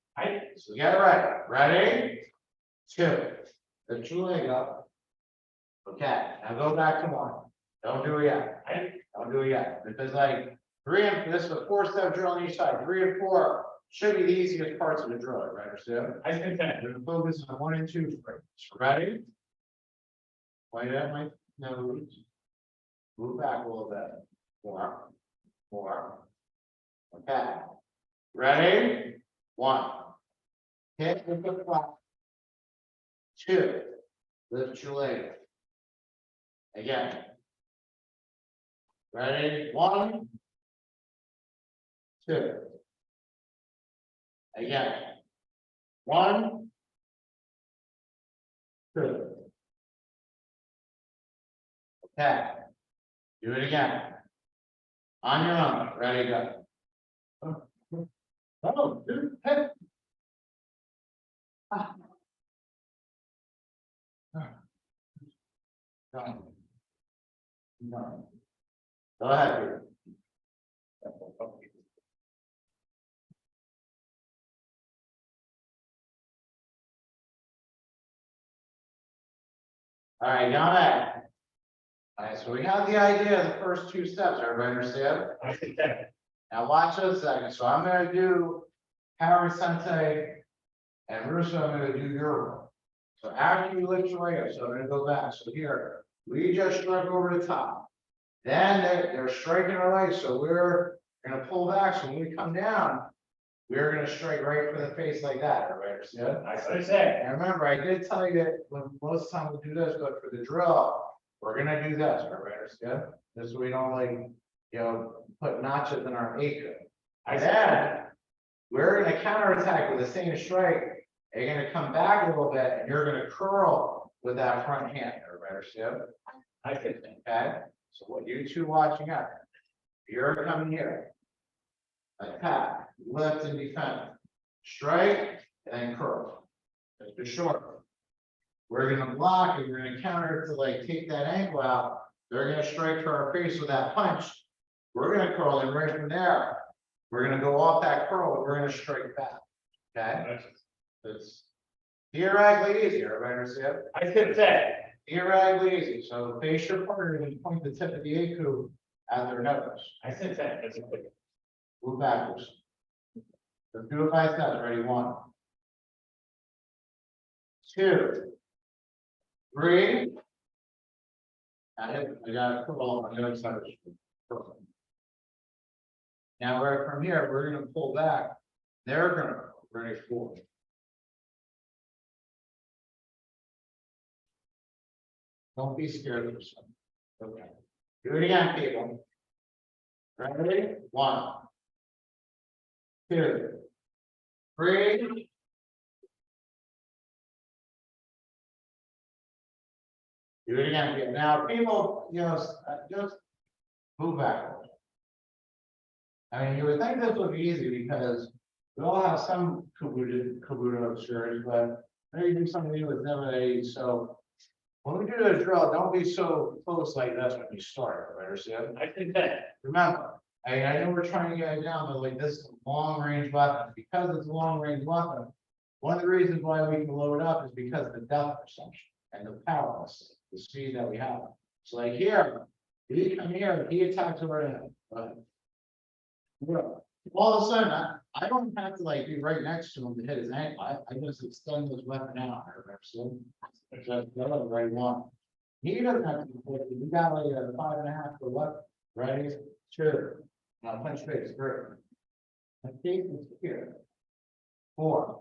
So get it right, ready? 2. Lift your leg up. Okay, now go back to 1. Don't do it yet. Don't do it yet, because like 3 and this is a 4-step drill on each side. 3 and 4 should be the easiest parts of the drill, right? Understand? I said that. We're gonna focus on 1 and 2 first. Ready? Point at my nose. Move back a little bit. 4. Okay. Ready? 1. Hit with the flat. 2. Lift your leg. Again. Ready? 1. 2. Again. 1. 2. Okay. Do it again. On your own. Ready, go. Oh, dude. Hey. No. Go ahead, Peter. All right, got it. All right, so we have the idea of the first 2 steps. Everybody understand? I said that. Now watch this a second. So I'm gonna do Howard Sensei and Russo, I'm gonna do your role. So after you lift your leg up, so I'm gonna go back. So here, we just struck over the top. Then they're striking our legs, so we're gonna pull back. So when we come down, we're gonna strike right for the face like that. Everybody understand? I said that. And remember, I did tell you that when most times we do this, but for the drill, we're gonna do this, all right, yeah, this way we don't like, put notches in our acre. Then, we're gonna counterattack with the same strike, and you're gonna come back a little bit, and you're gonna curl with that front hand, everybody, see it? I think. Okay, so what you two watching out, you're coming here. Attack, lift and defend, strike, and curl. Just be short. We're gonna block and we're gonna counter to like take that ankle out. They're gonna strike to our face with that punch. We're gonna curl and right from there. We're gonna go off that curl and we're gonna strike back. Okay? It's theoretically easier, everybody understand? I think that. Theoretically easy. So face your partner and point the tip of the aku at their nose. I think that. That's a quick. Move backwards. Let's do it by steps. Ready? 1, 2, 3. I got a curl on the other side of the street. Perfect. Now we're from here, we're gonna pull back. They're gonna ready forward. Don't be scared of yourself. Okay. Do it again, people. Ready? 1, 2, 3. Do it again, people. Now, people, just move backwards. I mean, you would think this would be easy because we all have some kabuto obscurity, but maybe do something new with never age. So when we do the drill, don't be so close like this when you start, right? Understand? I think that. Remember, I know we're trying to get it down, but like this is a long range weapon. Because it's a long range weapon, one of the reasons why we can load up is because of the depth perception and the power, the speed that we have. So like here, if he come here, he attacks over to him. All of a sudden, I don't have to like be right next to him to hit his ankle. I just extend this weapon out. So that's the right one. He doesn't have to be quick. We got like a 5.5 foot weapon. Ready? Sure. Now punch face. Great. My face is here. 4.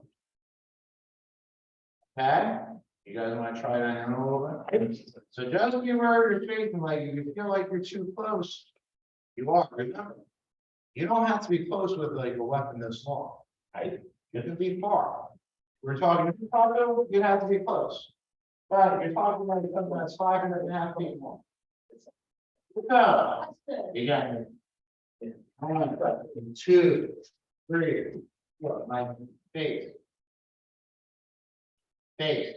Okay. You guys want to try that in a little bit? So just be aware of your face, and like if you feel like you're too close, you are. Remember, you don't have to be close with like a weapon this long. Right? You can be far. We're talking, if you're talking, you have to be close. But if you're talking about something that's 5.5 feet long. Go. You got it. 1, 2, 3, 4. My face. Face.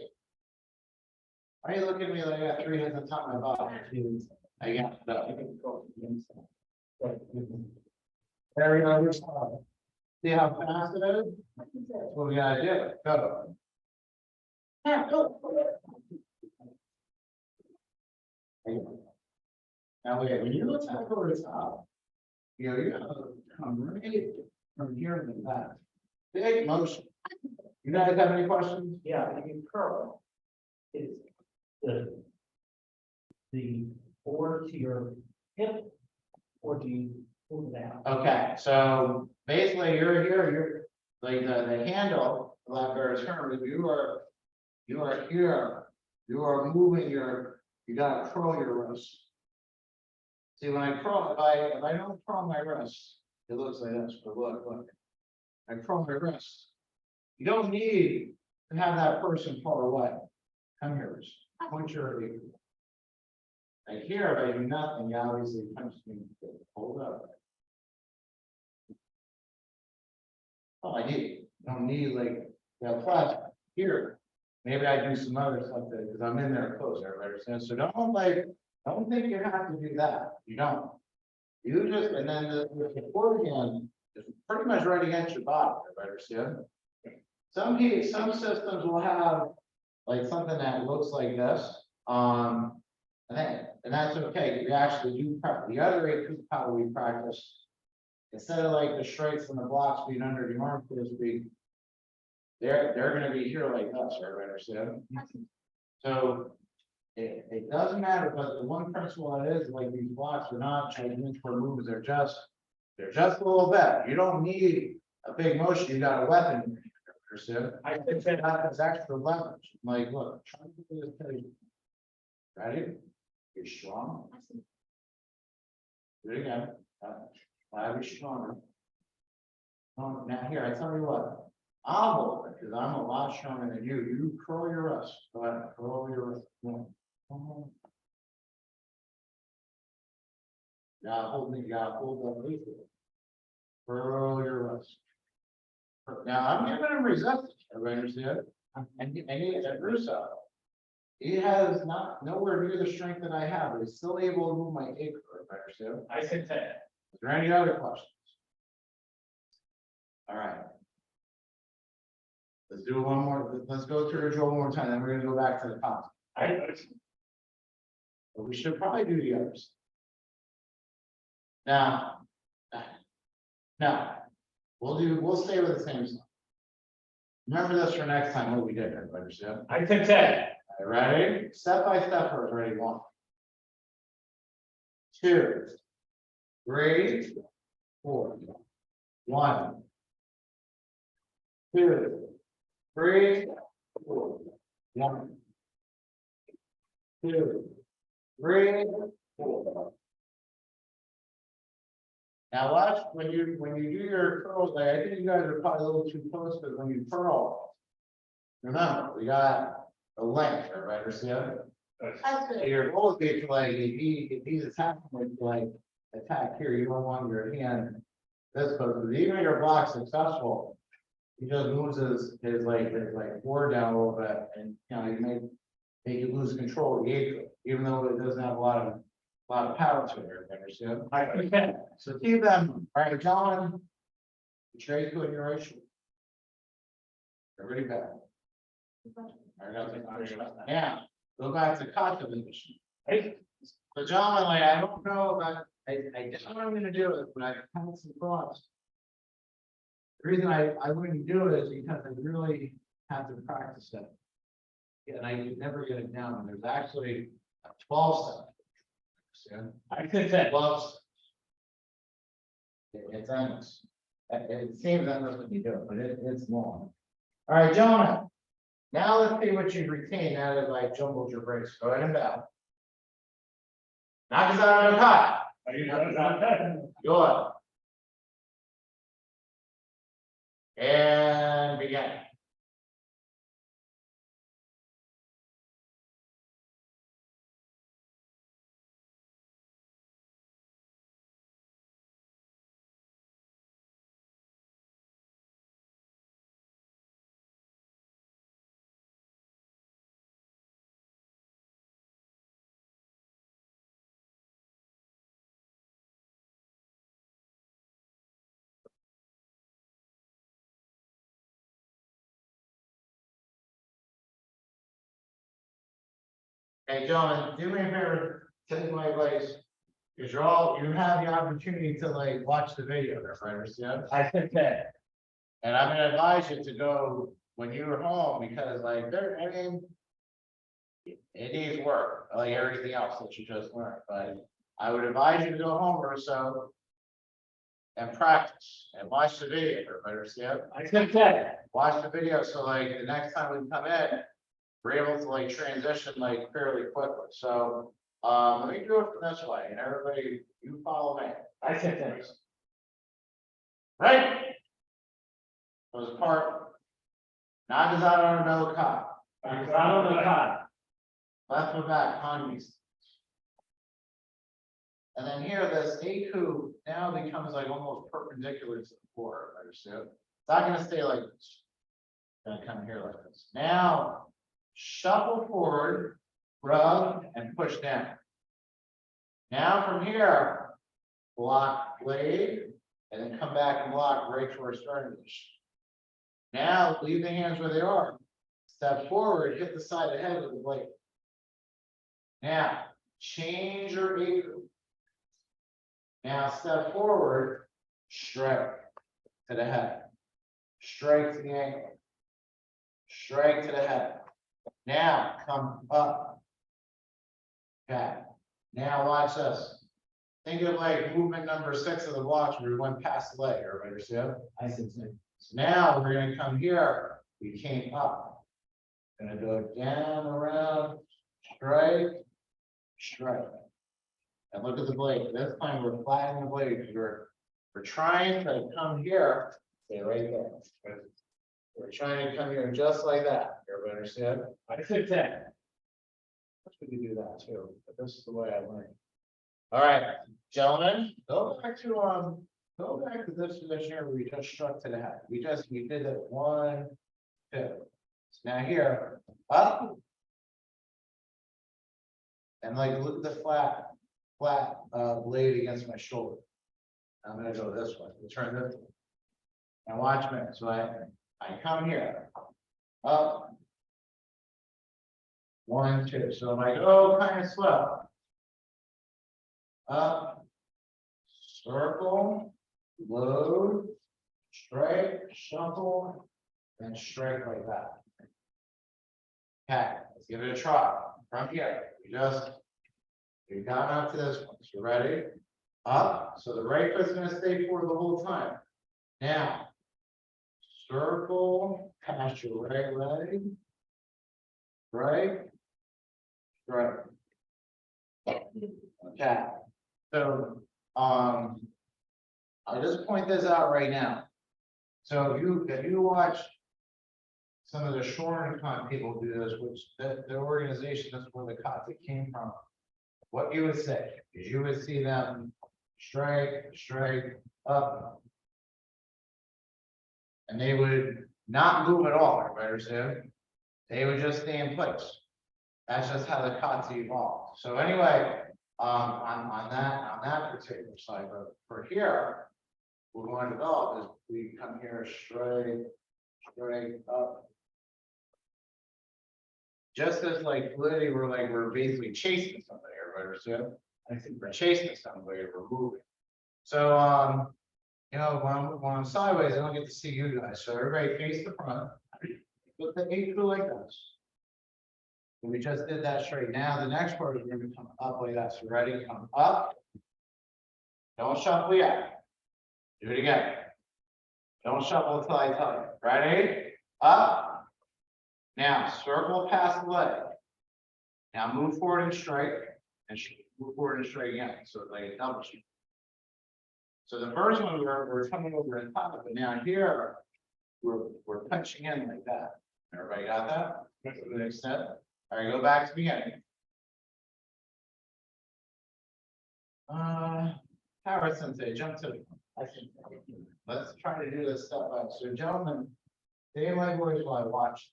Why are you looking at me like I got 3 hands on top of my body? I got that. Very nice. See how fast it is? That's what we gotta do. Go. Now, wait, when you look back over the top, you're gonna come right from here to the back. Big motion. You guys have any questions? Yeah, you can curl. Is the board to your hip, or do you pull it out? Okay, so basically you're here, you're like the handle, for lack of a better term, if you are here, you are moving you gotta curl your wrist. See, when I curl, if I don't curl my wrist, it looks like this, but look. I curl my wrist. You don't need to have that person far away. Come here, point your like here, if I do nothing, you obviously punch me, hold up. Oh, I don't need like that plus here. Maybe I do some other stuff there because I'm in there close, everybody understands? So don't think you have to do that. You don't. You just, and then the support again is pretty much right against your body, everybody understand? Some systems will have like something that looks like this. And that's okay. You actually do the other power we practice. Instead of like the strikes and the blocks being under the arm, so to speak, they're going to be here like this, right? Understand? So it doesn't matter, but the one principle it is like these blocks are not judgments for moves. They're just a little bit. You don't need a big motion. You got a weapon. Understand? I think that has extra leverage. Like, look, try to do this. Ready? You're strong. Do it again. I be stronger. Now here, I tell you what, I'll hold it, because I'm a lot stronger than you. You curl your wrist. Go ahead, curl your wrist. Now hold me, hold the leaf. Curl your wrist. Now I'm giving him resistance. Everybody understand? And Russo. He has nowhere near the strength that I have, but he's still able to move my acre. Everybody understand? I think that. Is there any other questions? All right. Let's do one more. Let's go through the drill one more time, then we're gonna go back to the top. But we should probably do the others. Now, we'll stay with the same stuff. Remember this for next time, what we did, everybody understand? I think that. All right, ready? Step by step, first, ready? 1, 2, 3, 4. 1, 2, 3, 4. 1, 2, 3, 4. Now watch when you do your curls, like I think you guys are probably a little too close, but when you curl, remember we got a length, right? Understand? Your goal is to like if he's attacking like attack here, you don't want your hand this close, because even if your block's successful, he just moves his forward down a little bit, and you know you make you lose control of the acre, even though it doesn't have a lot of power to it. Understand? I think that. So keep them. All right, John. Trade to your right shoulder. Everybody back. Now, go back to kata position. So John, like I don't know about I just know what I'm gonna do it, but I have some thoughts. The reason I wouldn't do it is because I really have to practice it. And I could never get it down. And there's actually a 12 step. I think that. 12 steps. It's endless. It seems endless when you do it, but it's long. All right, Jonah. Now let's see what you retain now that I jumbled your brakes. Go ahead and bow. Nakazato No Kai. Go ahead. And begin. Hey, gentlemen, do me a favor, take my advice. Because you have the opportunity to like watch the video there, right? Understand? I think that. And I'm gonna advise you to go when you're home, because like it needs work, like everything else that you just learned, but I would advise you to go home or so. And practice and watch the video, everybody understand? I think that. Watch the video, so like the next time we come in, we're able to like transition like fairly quickly. So let me do it from this way, and everybody, you follow me. I think that. Right? So the part. Nakazato No Kai. Nakazato No Kai. Left foot back, Hanmis. And then here, this Aku now becomes like almost perpendicular to the floor. Understood? It's not gonna stay like this. It's gonna come here like this. Now, shuffle forward, rub, and push down. Now from here, block blade, and then come back and block right to our starting position. Now leave the hands where they are. Step forward, hit the side of the head with the blade. Now, change your acre. Now step forward, strike to the head, strike to the ankle, strike to the head. Now come up. Okay. Now watch this. Think of like movement number 6 of the blocks where we went past the leg. Everybody understand? I think so. So now we're going to come here. We came up. Gonna go down, around, strike, strike. And look at the blade, this time we're flattening the blade, because we're trying to come here, stay right there. We're trying to come here just like that, everybody understand? I think that. We can do that too, but this is the way I learned. All right, gentlemen, go back to this position here where we just struck to the head. We did it 1, 2. So now here, up. And like, look at the flat blade against my shoulder. I'm gonna go this way, turn this way. And watch me, so I come here, up. 1, 2, so if I go kind of slow. Up. Circle, load, strike, shuffle, and strike like that. Okay, let's give it a try. From here, we got up to this one. So ready? Up. So the right foot's gonna stay forward the whole time. Now, circle, past your right leg. Right. Right. Okay. So, I'll just point this out right now. So if you watch some of the shorter con people do this, which the organization, that's where the Kata came from. What you would say is you would see them strike, up. And they would not move at all, everybody understand? They would just stay in place. That's just how the Kata evolved. So anyway, on that particular side, but for here, what we want to develop is we come here straight up. Just as like fluidity, we're basically chasing somebody, everybody understand? I think we're chasing somebody, we're moving. So when I'm sideways, I don't get to see you guys. So everybody face the front. Put the 8 through like this. And we just did that straight. Now the next part is we're going to come up like that. So ready, come up. Don't shuffle yet. Do it again. Don't shuffle until I tell you. Ready? Up. Now circle past the leg. Now move forward and strike, and move forward and strike again. So it's like a double shoot. So the first one we're coming over and top, but now here we're punching in like that. Everybody got that? To the extent. All right, go back to the beginning. Howard Sensei, jump to the. Let's try to do this step by. So, gentlemen, stay in my voice while I watch.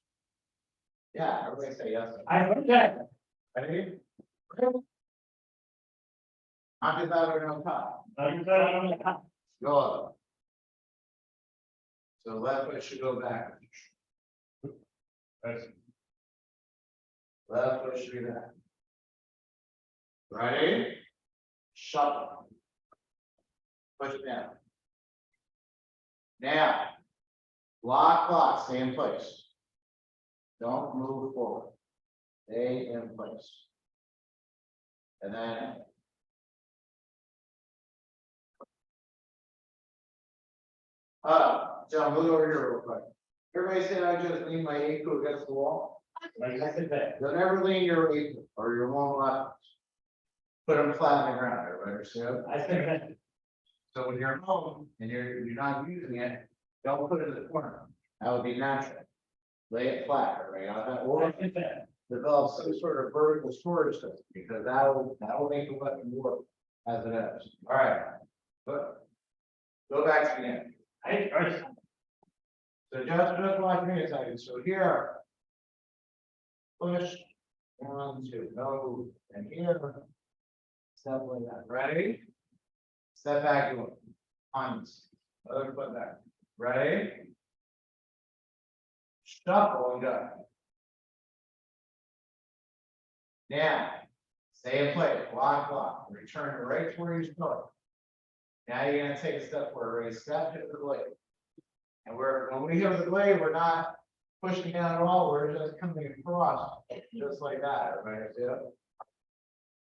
Yeah, everybody say yes. I heard that. Ready? Nakazato No Kai. Go up. So left foot should go back. Left foot should be back. Ready? Shuffle. Push it down. Now, lock, stay in place. Don't move forward. Stay in place. And then John, move over here real quick. Everybody say I just lean my ankle against the wall. I think that. Don't ever lean your ankle or your long left. Put them flat on the ground, everybody understand? I think that. So when you're at home and you're not using it, don't put it in the corner. That would be natural. Lay it flat, everybody got that? I Or think that. develop some sort of vertical storage system, because that'll make the weapon work as it is. All right. But go back to the end. So just watch me a second. So here, push, 1, 2, no, and here, step like that. Ready? Step back, you look. Other foot back. Ready? Shuffle and go. Now, stay in place, block, return right to where you started. Now you're gonna take a step forward, ready, step hit the blade. And when we hit the blade, we're not pushing down at all, we're just coming across, just like that, everybody see it?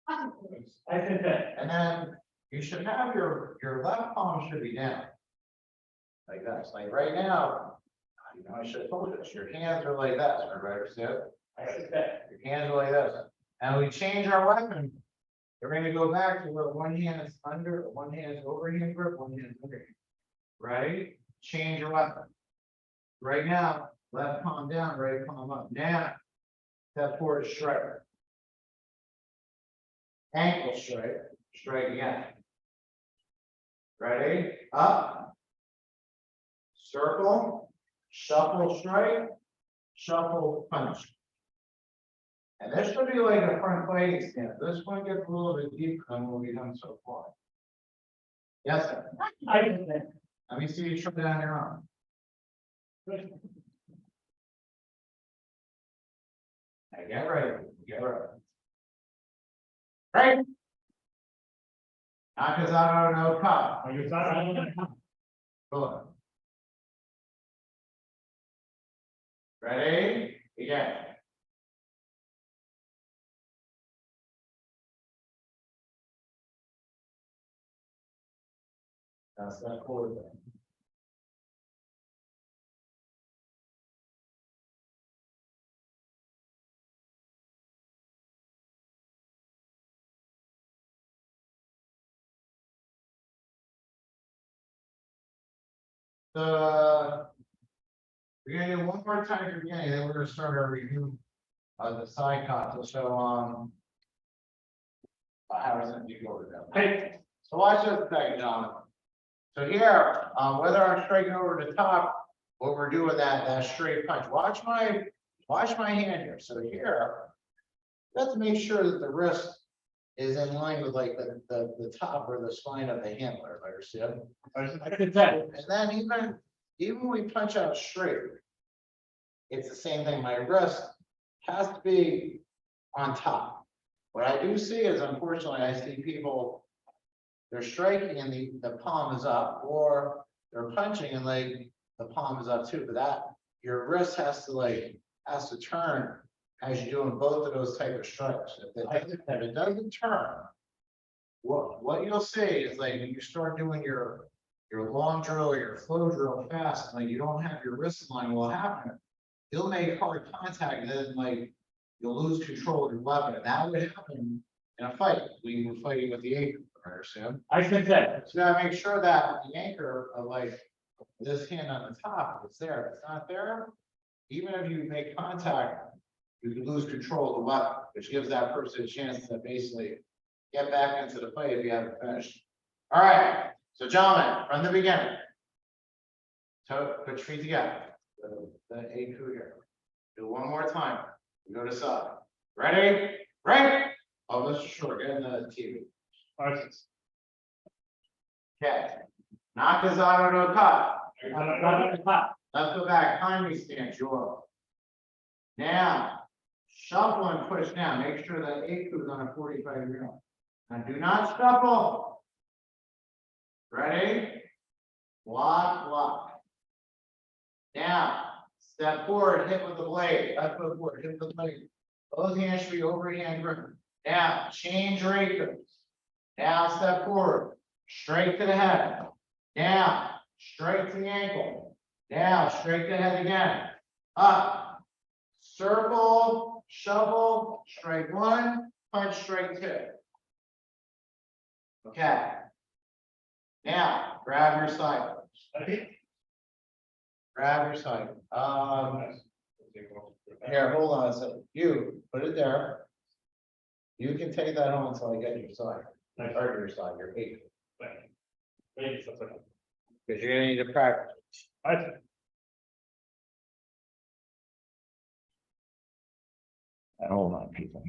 I think that. And then you should have your left palm should be down. Like this, like right now, I should have told you, your hands are like this, everybody see it? I think that. Your hands are like this. And we change our weapon You're gonna go back to where one hand is under, one hand is overhand grip, one hand is underhand. Right? Change your weapon. Right now, left palm down, right palm up. Now, step forward, strike. Ankle strike, strike again. Ready? Up. Circle, shuffle strike, shuffle punch. And this should be like a front fighting stance. This one gets a little bit deeper than what we've done so far. Yes, sir. Let me see you try that on your own. Now get ready. Get ready. Right. Nakazato no Kai. Go on. Ready? Begin. That's that forward there. We're gonna do one more time at the beginning, then we're gonna start our review of the side console. So, how does it go over that? Hey, So watch this thing, John. So here, whether I'm striking over the top, or we're doing that straight punch, watch my hand here. So here, let's make sure that the wrist is in line with like the top or the spine of the handler, understand? I can tell. And then even when we punch out straight, it's the same thing. My wrist has to be on top. What I do see is, unfortunately, I see people, they're striking and the palm is up, or they're punching and like the palm is up too, but that your wrist has to turn as you're doing both of those type of strikes. If it doesn't turn, what you'll see is like when you start doing your long drill or your flow drill fast, and like you don't have your wrist line, what happen? You'll make hard contact and then like you'll lose control of your weapon. And that would happen in a fight. We were fighting with the anchor, understand? I can tell. So you gotta make sure that the anchor of like this hand on the top is there. If it's not there, even if you make contact, you can lose control of the weapon, which gives that person a chance to basically get back into the fight if you haven't finished. All right, so gentlemen, from the beginning. So put your feet together. The A-coup here. Do it one more time. We go to side. Ready? Right? Oh, Mr. Short, get in the TV. Okay. Nakazato no Kai. Let's go back. Kindly stand, Joel. Now, shuffle and push down. Make sure that A-coup is on a 45-degree angle. Now, do not shuffle. Ready? Block, block. Now, step forward, hit with the blade. Left foot forward, hit with the blade. Both hands should be overhand grip. Now, change your anchors. Now, step forward, straight to the head. Now, straight to the ankle. Now, straight to the head again. Up. Circle, shovel, straight one, punch straight two. Okay. Now, grab your side. Grab your side. Here, hold on a second. You put it there. You can take that home until I get your side. Or your side, your feet. Because you're gonna need to practice. And hold on, people.